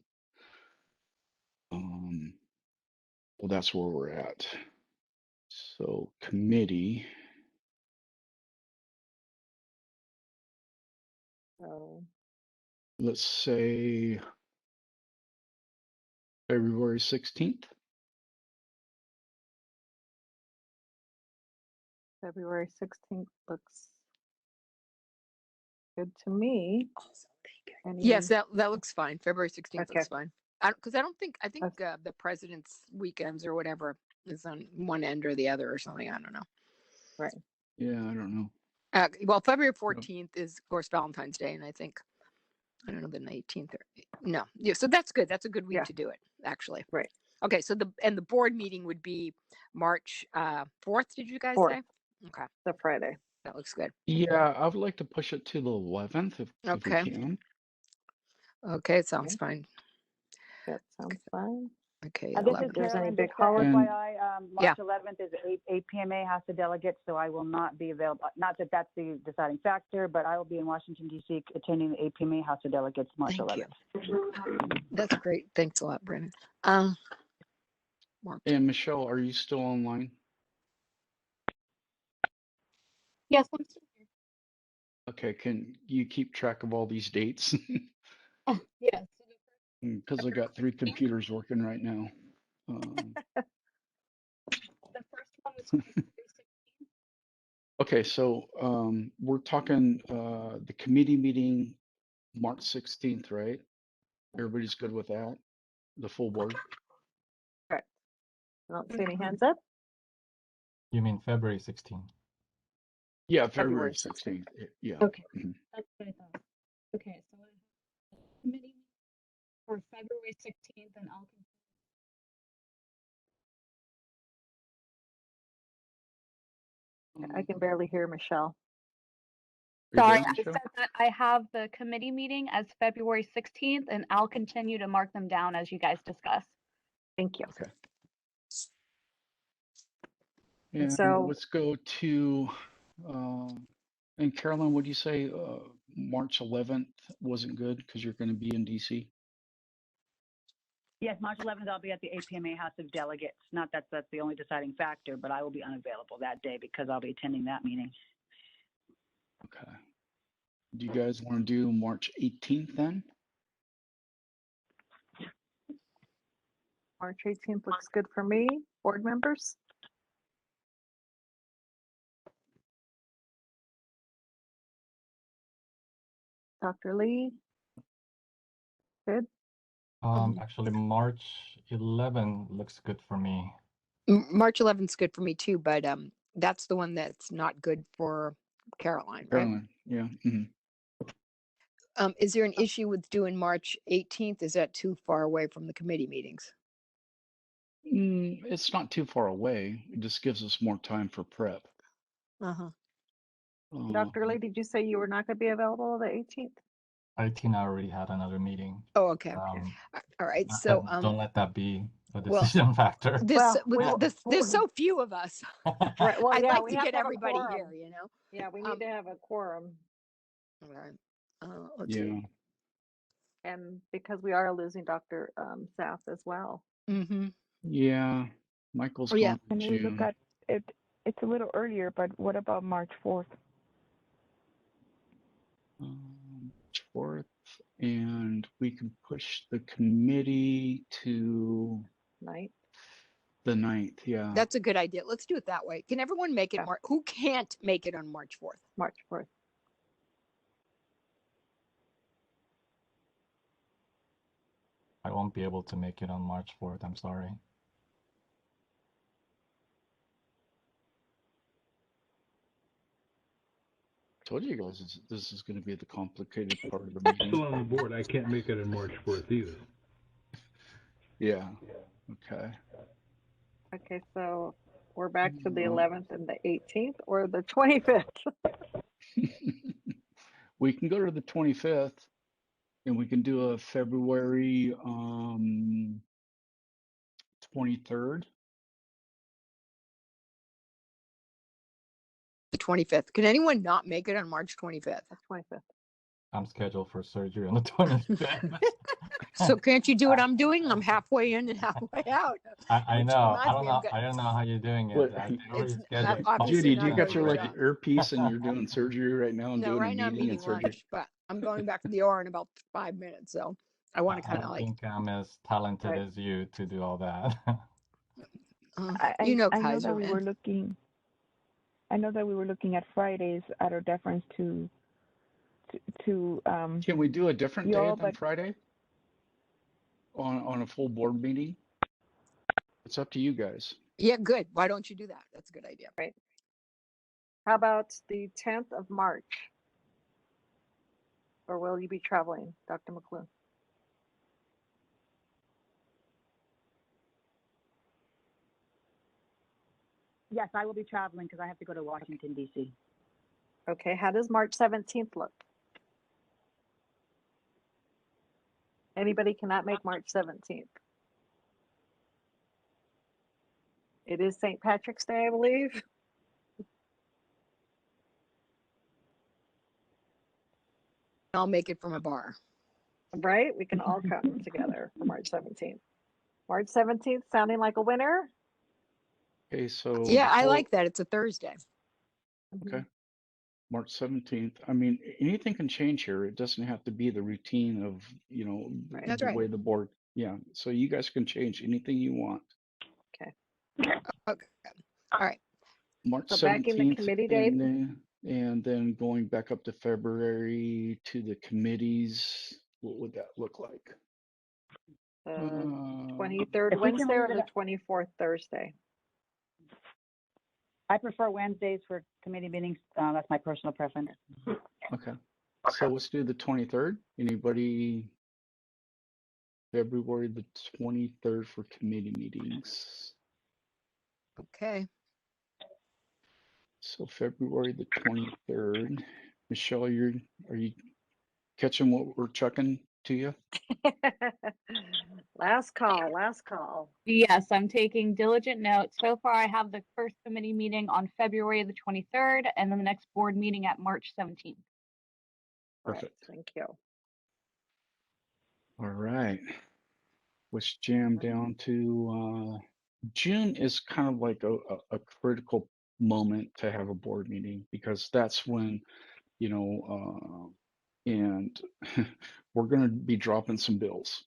Well, that's where we're at. So committee. So Let's say February 16th. February 16th looks good to me. Yes, that looks fine. February 16th Okay. looks fine. Because I think the president's weekends or whatever is on one end or the other or something. I don't know. Right. Yeah, I don't know. Well, February 14th is, of course, Valentine's Day, and I think, I don't know, the 19th. No. Yeah, so that's good. That's a good week to do it, actually. Right. Okay, so the board meeting would be March 4th, did you guys 4th. say? Okay. The Friday. That looks good. Yeah, I would like to push it to the 11th if we can. Okay, it sounds fine. That sounds fine. Okay, This is 11th. There's any Carolyn, big just holiday? FYI, March 11th is APMA House of Delegates, so I will not be available. Not that that's the deciding factor, but I will be in Washington, D.C. attending the APMA House of Delegates March 11th. That's great. Thanks a lot, Brandon. Mark. And Michelle, are you still online? Yes, I'm still here. Okay, can you keep track of all these dates? Yes. Because I got 3 computers working right now. The first one was February 16th. Okay, so we're talking the committee meeting March 16th, right? Everybody's good with that? The full board? Correct. I don't see any hands up. You mean February 16th? Yeah, February 16th. Yeah. Okay. That's what I thought. Okay, so I have a committee for February 16th, and I'll I can barely hear Michelle. Sorry, I said that I have the committee meeting as February 16th, and I'll continue to mark them down as you guys discuss. Thank you. Okay. And so let's go to, and Carolyn, what do you say? March 11th wasn't good because you're going to be in DC? Yes, March 11th, I'll be at the APMA House of Delegates. Not that that's the only deciding factor, but I will be unavailable that day because I'll be attending that meeting. Okay. Do you guys want to do March 18th then? March 18th looks good for me. Board members? Dr. Lee? Good? Actually, March 11 looks good for me. March 11th is good for me too, but that's the one that's not good for Caroline, right? Caroline, yeah. Mm-hmm. Is there an issue with doing March 18th? Is that too far away from the committee meetings? It's not too far away. It just gives us more time for prep. Dr. Lee, did you say you were not going to be available the 18th? 18, I already had another meeting. Oh, okay. All right. So don't let that be a decision factor. There's so few of us. Right. Well, I'd yeah, like to get everybody here, you know? Yeah, we need to have a quorum. All right. Let's Yeah. see. And because we are losing Dr. South as well. Mm-hmm. Yeah. Michael's Oh, yeah. gone in Can we look June. at it? It's a little earlier, but what about March 4th? March 4th, and we can push the committee to the 9th. Yeah. That's a good idea. Let's do it that way. Can everyone make it? Who can't make it on March 4th? March 4th. I won't be able to make it on March 4th. I'm sorry. Told you guys this is going to be the complicated part of the meeting. Still on the board. I can't make it on March 4th either. Yeah. Okay. Okay, so we're back to the 11th and the 18th or the 25th. We can go to the 25th and we can do a February 23rd. The 25th. Can anyone not make it on March 25th? 25th. I'm scheduled for surgery on the 25th. So can't you do what I'm doing? I'm halfway in and halfway out. I Which know. reminds I don't me, know. I've got- I don't know how you're doing it. What- I already It's scheduled. obviously Judy, not do you a got good your like job. earpiece and you're doing surgery right now and No, doing a right now I'm meeting and eating surgery? lunch, but I'm going back to the OR in about 5 minutes, so I want to I kind of don't like, think I'm as talented Right. as you to do all that. you know, I know Kaiser, that we man. were looking. I know that we were looking at Fridays out of deference to Can we do a different day y'all, than but Friday on a full board meeting? It's up to you guys. Yeah, good. Why don't you do that? That's a good idea. Right. How about the 10th of March? Or will you be traveling, Dr. McClune? Yes, I will be traveling because I have to go to Washington, D.C. Okay, how does March 17th look? Anybody cannot make March 17th. It is St. Patrick's Day, I believe. I'll make it from a bar. Right? We can all come together for March 17th. March 17th sounding like a winner? Okay, so Yeah, I before- like that. It's a Thursday. Okay. March 17th. I mean, anything can change here. It doesn't have to be the routine of, Right. That's the right. way the board. Yeah. So you guys can change anything you want. Okay. All right. March So back in the 17th committee date? and then going back up to February to the committees. What would that look like? 23rd If we can Wednesday or leave the it 24th Thursday? I prefer Wednesdays for committee meetings. That's my personal preference. Okay. So let's do the 23rd. Anybody? February the 23rd for committee meetings. Okay. So February the 23rd. Michelle, are you catching what we're chucking to you? Last call. Yes, I'm taking diligent notes. So far, I have the first committee meeting on February the 23rd, and then the next board meeting at March 17th. Right, Perfect. thank you. All right. Let's jam down to June is kind of like a critical moment to have a board meeting because that's when, and we're going to be dropping some bills.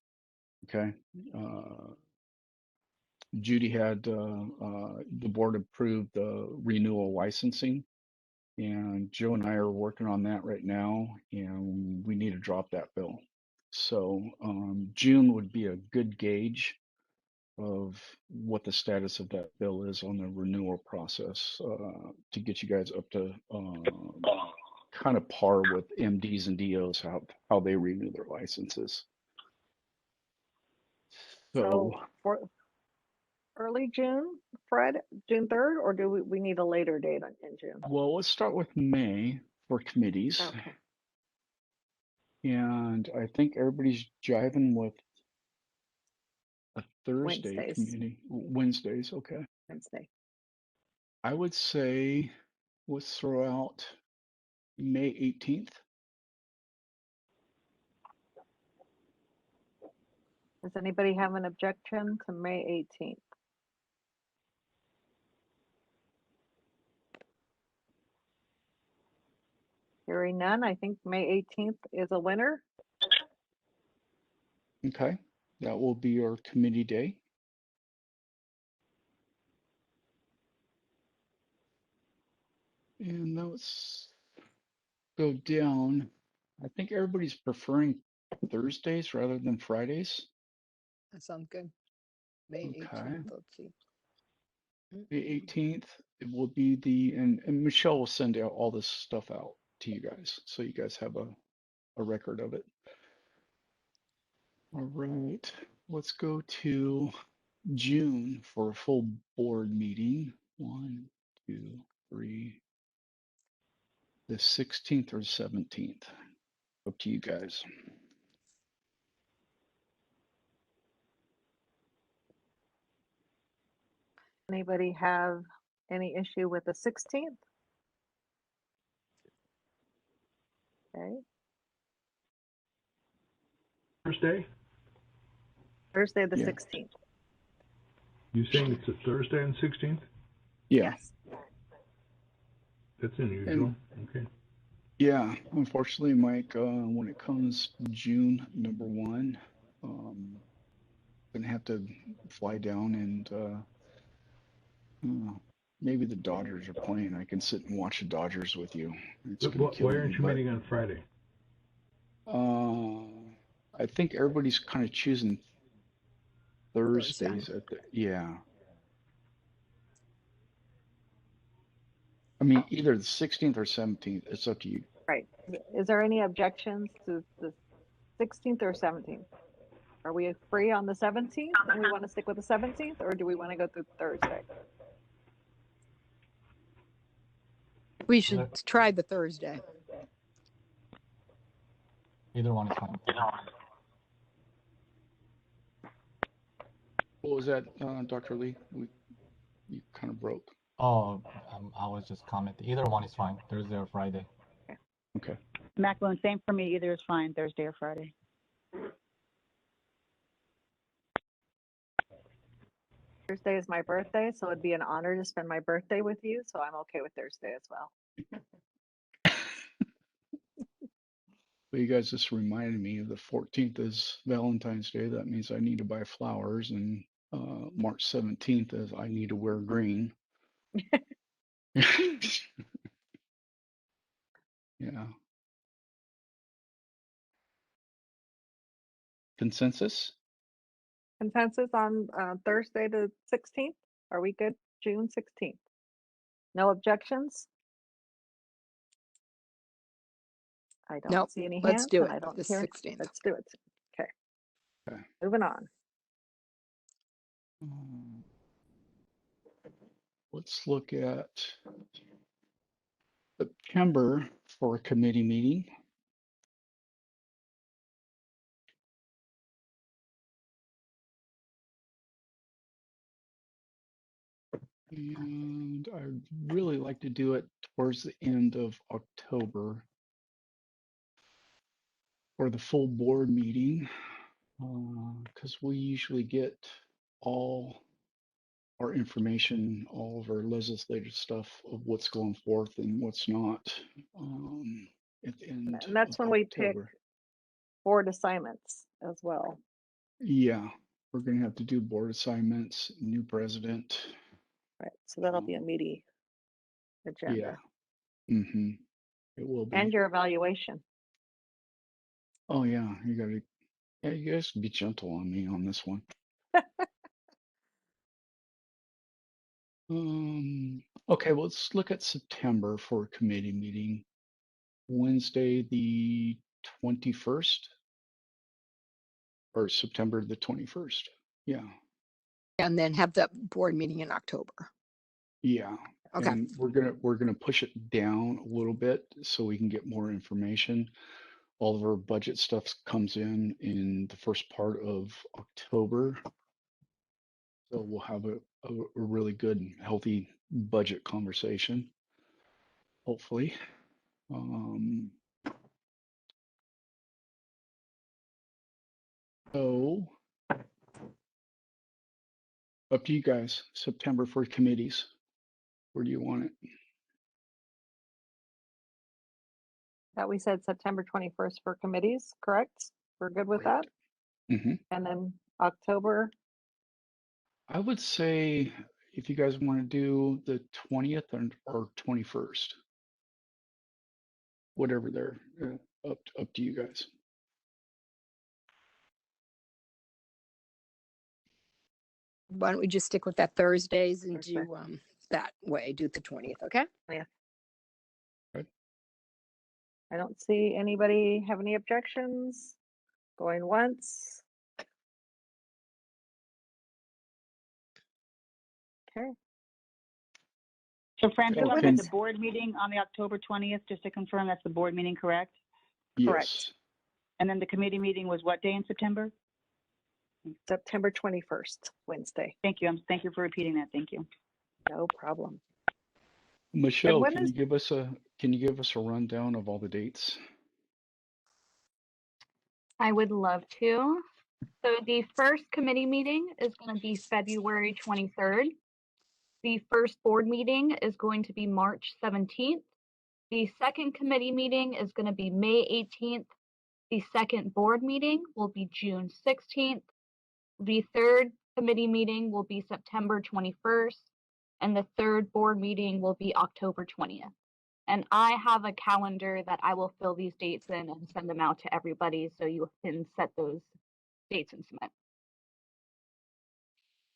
Okay. Judy had the board approved the renewal licensing, and Joe and I are working on that right now, and we need to drop that bill. So June would be a good gauge of what the status of that bill is on the renewal process to get you guys up to kind of par with MDs and DOs, how they renew their licenses. So for early June, Fred, June 3rd, or do we need a later date in June? Well, let's start with May for committees. Okay. And I think everybody's jiving with a Thursday Wednesdays. committee. Wednesdays, okay. Wednesday. I would say let's throw out May 18th. Does anybody have an objection to May 18th? Hearing none, I think May 18th is a winner. Okay, that will be our committee day. And let's go down. I think everybody's preferring Thursdays rather than Fridays. That sounds good. May 18th. Let's see. The 18th, it will be and Michelle will send out all this stuff out to you guys, so you guys have a record of it. All right, let's go to June for a full board meeting. 1, 2, 3. The 16th or 17th. Up to you guys. Anybody have any issue with the 16th? Okay. Thursday? Thursday the Yeah. 16th. You saying it's a Thursday on 16th? Yeah. Yes. That's unusual. Okay. Yeah, unfortunately, Mike, when it comes June number 1, gonna have to fly down and maybe the Dodgers are playing. I can sit and watch the Dodgers with you. It's gonna kill Why me, aren't you but meeting on Friday? I think everybody's kind of choosing Thursdays Thursday. at the, yeah. I mean, either the 16th or 17th. It's up to you. Right. Is there any objections to the 16th or 17th? Are we free on the 17th and we want to stick with the 17th, or do we want to go through Thursday? We should try the Thursday. Either one is fine. What was that, Dr. Lee? You kind of broke. Oh, I was just commenting. Either one is fine, Thursday or Friday. Okay. Macklin, same for me. Either is fine, Thursday or Friday. Thursday is my birthday, so it'd be an honor to spend my birthday with you. So I'm okay with Thursday as well. Well, you guys just reminded me the 14th is Valentine's Day. That means I need to buy flowers, and March 17th is I need to wear green. Yeah. Consensus? Consensus on Thursday the 16th? Are we good? June 16th. No objections? I don't Nope. see any Let's hands do and it. I don't The hear. 16th. Let's do it. Okay. Okay. Moving on. Let's look at September for a committee meeting. And I'd really like to do it towards the end of October for the full board meeting, because we usually get all our information, all of our legislative stuff of what's going forth and what's not at the end And that's of when we pick October. board assignments as well. Yeah, we're going to have to do board assignments, new president. Right. So that'll be a meaty agenda. Yeah. Mm-hmm. It will be. And your evaluation. Oh yeah, you guys can be gentle on me on this one. Okay, well, let's look at September for a committee meeting. Wednesday the 21st or September the 21st. Yeah. And then have the board meeting in October. Yeah. Okay. And we're gonna push it down a little bit so we can get more information. All of our budget stuff comes in the first part of October. So we'll have a really good, healthy budget conversation, hopefully. So up to you guys. September for committees. Where do you want it? That we said September 21st for committees, correct? We're good with that? Mm-hmm. And then October, I would say if you guys want to do the 20th or 21st, whatever they're up to you guys. Why don't we just stick with that Thursdays and Thursday. do that way, do the 20th, okay? Yeah. Good. I don't see anybody have any objections. Going once. Okay. So Francesca, what that's is- the board meeting on the October 20th, just to confirm that's the board meeting, correct? Correct. Yes. And then the committee meeting was what day in September? September 21st, Wednesday. Thank you. Thank you for repeating that. Thank you. No problem. Michelle, when can you give us a rundown of all the dates? I would love to. So the first committee meeting is going to be February 23rd. The first board meeting is going to be March 17th. The second committee meeting is going to be May 18th. The second board meeting will be June 16th. The third committee meeting will be September 21st. And the third board meeting will be October 20th. And I have a calendar that I will fill these dates in and send them out to everybody so you can set those dates and submit.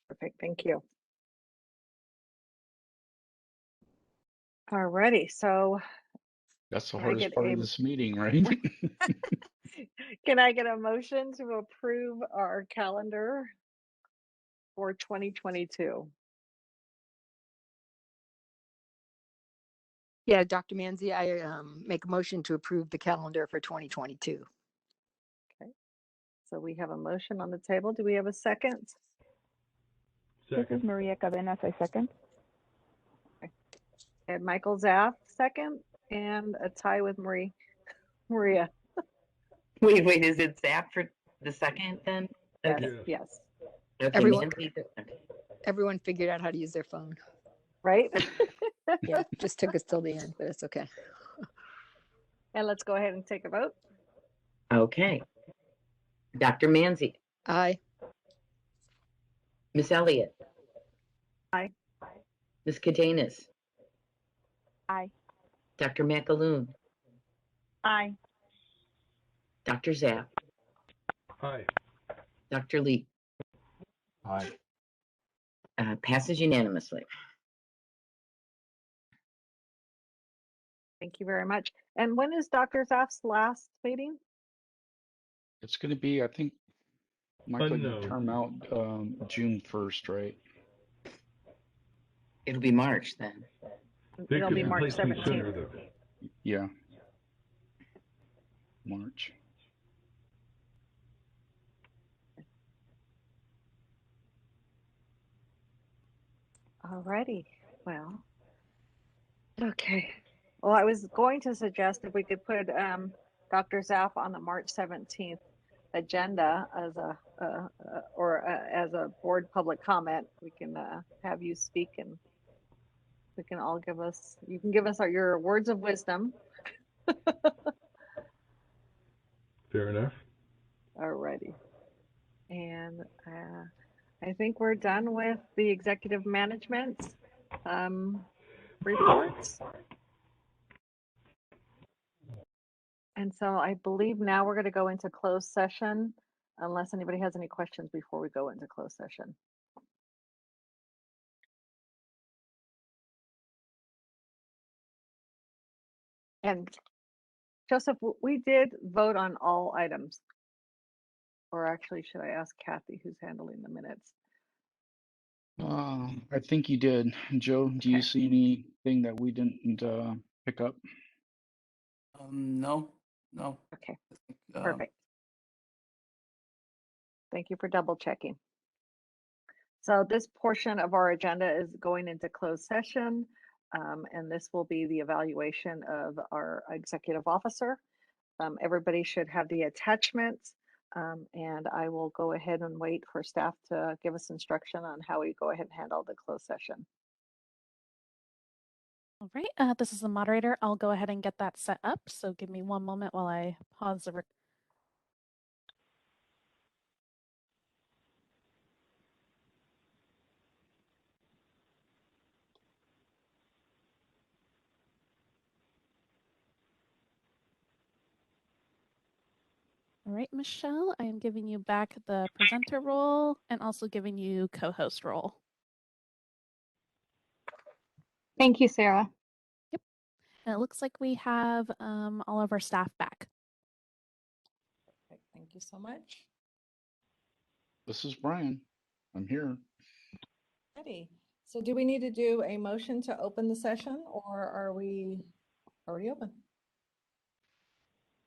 Perfect. Thank you. Alrighty. So That's the Can I hardest get part a- of this meeting, right? can I get a motion to approve our calendar for 2022? Yeah, Dr. Manzi, I make a motion to approve the calendar for 2022. So we have a motion on the table. Do we have a second? This is Second. Maria Cadenas, I second. And Michael Zaff, second, and a tie with Maria. Wait, is it Zap for the second then? Yes, Okay. yes. Okay, Everyone- Manzi, okay. Everyone figured out how to use their phone. Right? Yeah, just took us till the end, but it's okay. And let's go ahead and take a vote. Okay. Dr. Manzi, Aye. Miss Elliott. Aye. Miss Cadenas, Aye. Dr. McAloon, Aye. Dr. Zapp, Aye. Dr. Lee. Aye. Passes unanimously. Thank you very much. And when is Dr. Zaff's last meeting? It's going to be, I think, Michael, you Unknown. term out June 1st, right? It'll be March then. They It'll could be March replace me 17th. sooner, though. Yeah. March. Alrighty. Well, okay. Well, I was going to suggest if we could put Dr. Zaff on the March 17th agenda as as a board public comment. We can have you speak, and we can all you can give us your words of wisdom. Fair enough. Alrighty. And I think we're done with the executive management reports. And so I believe now we're going to go into closed session, unless anybody has any questions before we go into closed session. And Joseph, we did vote on all items. Or actually, should I ask Kathy, who's handling the minutes? I think you did. Joe, do you Okay. see anything that we didn't pick up? No. Okay, Um, perfect. Thank you for double checking. So this portion of our agenda is going into closed session, and this will be the evaluation of our executive officer. Everybody should have the attachments, and I will go ahead and wait for staff to give us instruction on how we go ahead and handle the closed session. All right, this is the moderator. I'll go ahead and get that set up. So give me one moment while I pause the All right, Michelle, I am giving you back the presenter role and also giving you co-host role. Thank you, Sarah. And it looks like we have all of our staff back. Perfect. Thank you so much. This is Brian. I'm here. Ready. So do we need to do a motion to open the session, or are we already open?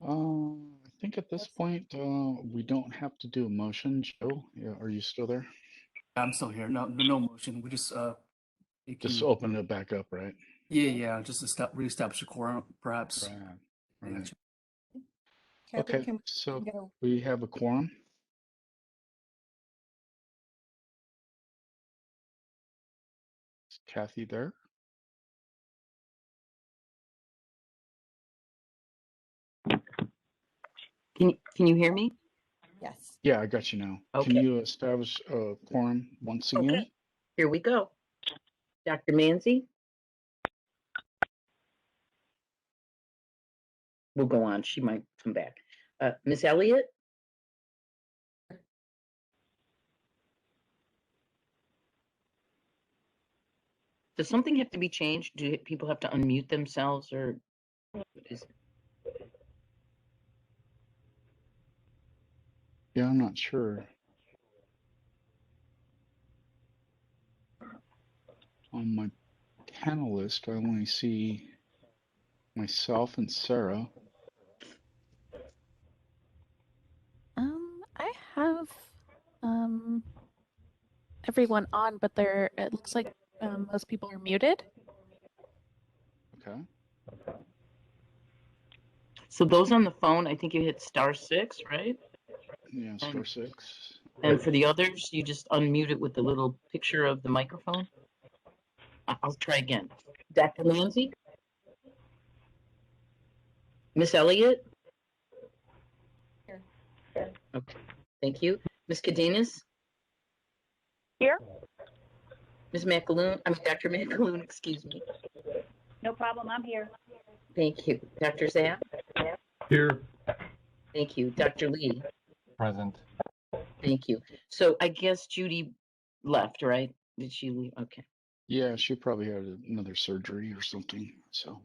I think at this point, we don't have to do a motion. Joe, yeah, are you still there? I'm still here. No motion. We just Just open it back up, right? Yeah. Just reestablish a quorum, perhaps. Right. Kathy, Okay, can so we get a we have a quorum. Is Kathy there? Can you hear me? yes? Yeah, I got you now. Can Okay. you establish a quorum once again? Okay. Here we go. Dr. Manzi? We'll go on. She might come back. Miss Elliott? Does something have to be changed? Do people have to unmute themselves, or what is it? Yeah, I'm not sure. On my panel list, I only see myself and Sarah. I have everyone on, but it looks like most people are muted. Okay. So those on the phone, I think you hit *6, right? Yeah, *6. And for the others, you just unmute it with the little picture of the microphone. I'll try again. Dr. Manzi? Miss Elliott? Here. Okay, thank you. Miss Cadenas? Here. Miss McAloon, Dr. McAloon, excuse me. No problem, I'm here. Thank you. Dr. Zapp? Here. Thank you. Dr. Lee? Present. Thank you. So I guess Judy left, right? Did she leave? Okay. Yeah, she probably had another surgery or something. So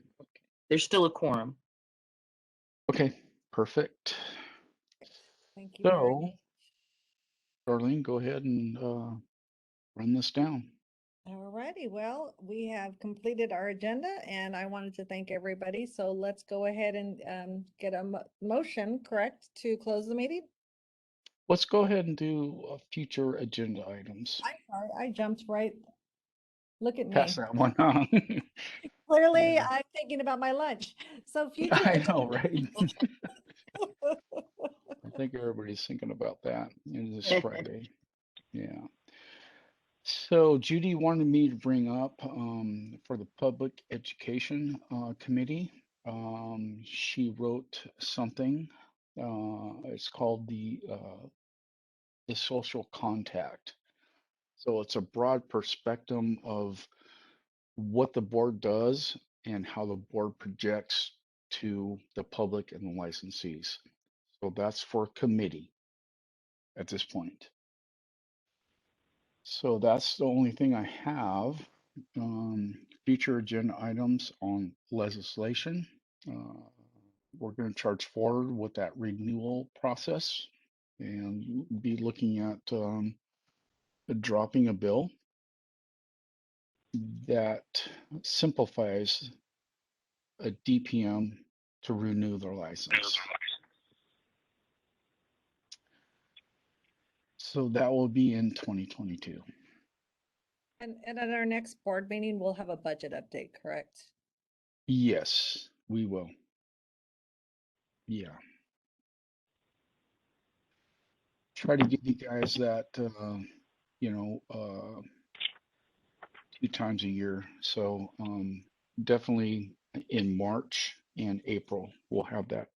There's still a quorum. okay, perfect. Thank you very So, much. Darlene, go ahead and run this down. All righty. Well, we have completed our agenda, and I wanted to thank everybody. So let's go ahead and get a motion, correct, to close the meeting? Let's go ahead and do future agenda items. I'm sorry, I jumped right. Look at Pass me. that one on. Clearly, Yeah. I'm thinking about my lunch. So future. I know, right? I think everybody's thinking about that. It is Friday. Yeah. So Judy wanted me to bring up for the Public Education Committee. She wrote something. It's called the social contact. So it's a broad perspective of what the board does and how the board projects to the public and the licensees. So that's for committee at this point. So that's the only thing I have. Future agenda items on legislation. We're going to charge forward with that renewal process and be looking at dropping a bill that simplifies a DPM to renew their license. So that will be in 2022. And at our next board meeting, we'll have a budget update, correct? Yes, we will. Yeah. Try to give you guys that, you know, 2 times a year. So definitely in March and April, we'll have that,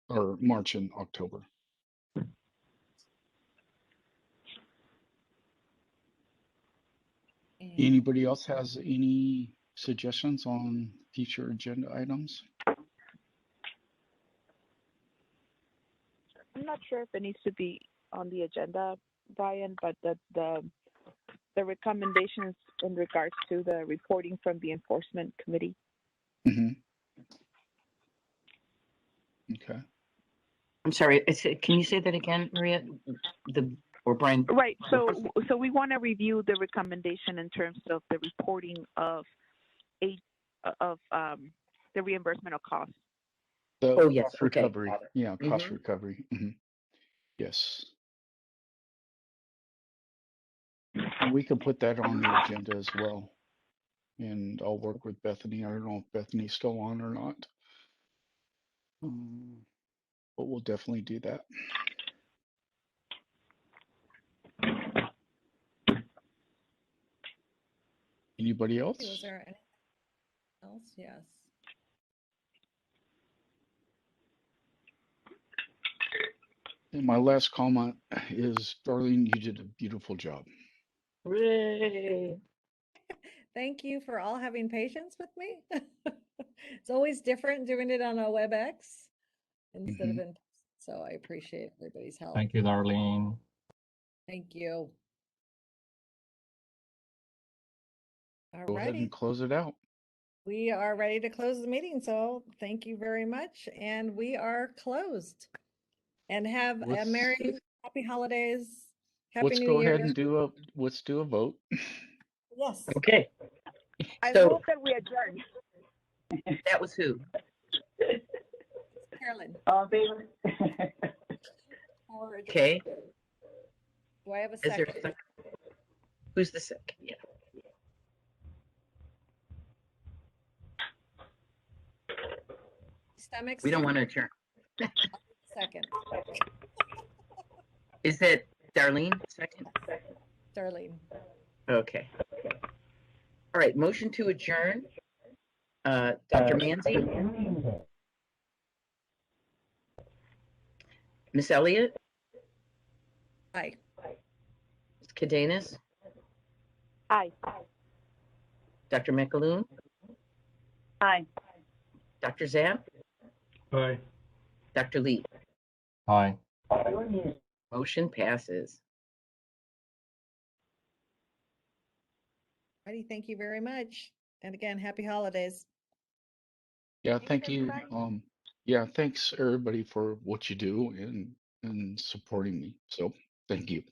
or March and October. And Anybody else has any suggestions on future agenda items? I'm not sure if it needs to be on the agenda, Brian, but the recommendations in regards to the reporting from the enforcement committee. Mm-hmm. Okay. I'm sorry, can you say that again, Maria? Or Brian? Right. So we want to review the recommendation in terms of the reporting of the reimbursement of costs. Oh, yes, Cost okay. recovery. Yeah, cost recovery. Yes. And we can put that on the agenda as well. And I'll work with Bethany. I don't know if Bethany's still on or not. But we'll definitely do that. Anybody else? Was there anything else? Yes. And my last comment is, Darlene, you did a beautiful job. Hooray. Thank you for all having patience with me. It's always different doing it on a WebEx instead of in person. So I appreciate everybody's help. Thank you, Darlene. Thank you. All Go ahead righty. and close it out. We are ready to close the meeting. So thank you very much. And we are closed. And have a merry, happy holidays. Happy Let's New go Year. ahead and let's do a vote. Yes. Okay. I So- move that we adjourn. That was who? Carolyn. All in favor? Okay. Do I have a Is there second? a second? Who's the second? Yeah. Stomachs? We don't want to adjourn. Second. Is that Darlene second? Darlene. Okay. All right, motion to adjourn. Dr. Manzi? Miss Elliott? Aye. Ms. Cadenas? Aye. Dr. McAloon? Aye. Dr. Zapp? Aye. Dr. Lee? Aye. Motion passes. Righty, thank you very much. And again, happy holidays. Yeah, thank you. Yeah, thanks everybody for what you do and supporting me. So thank you.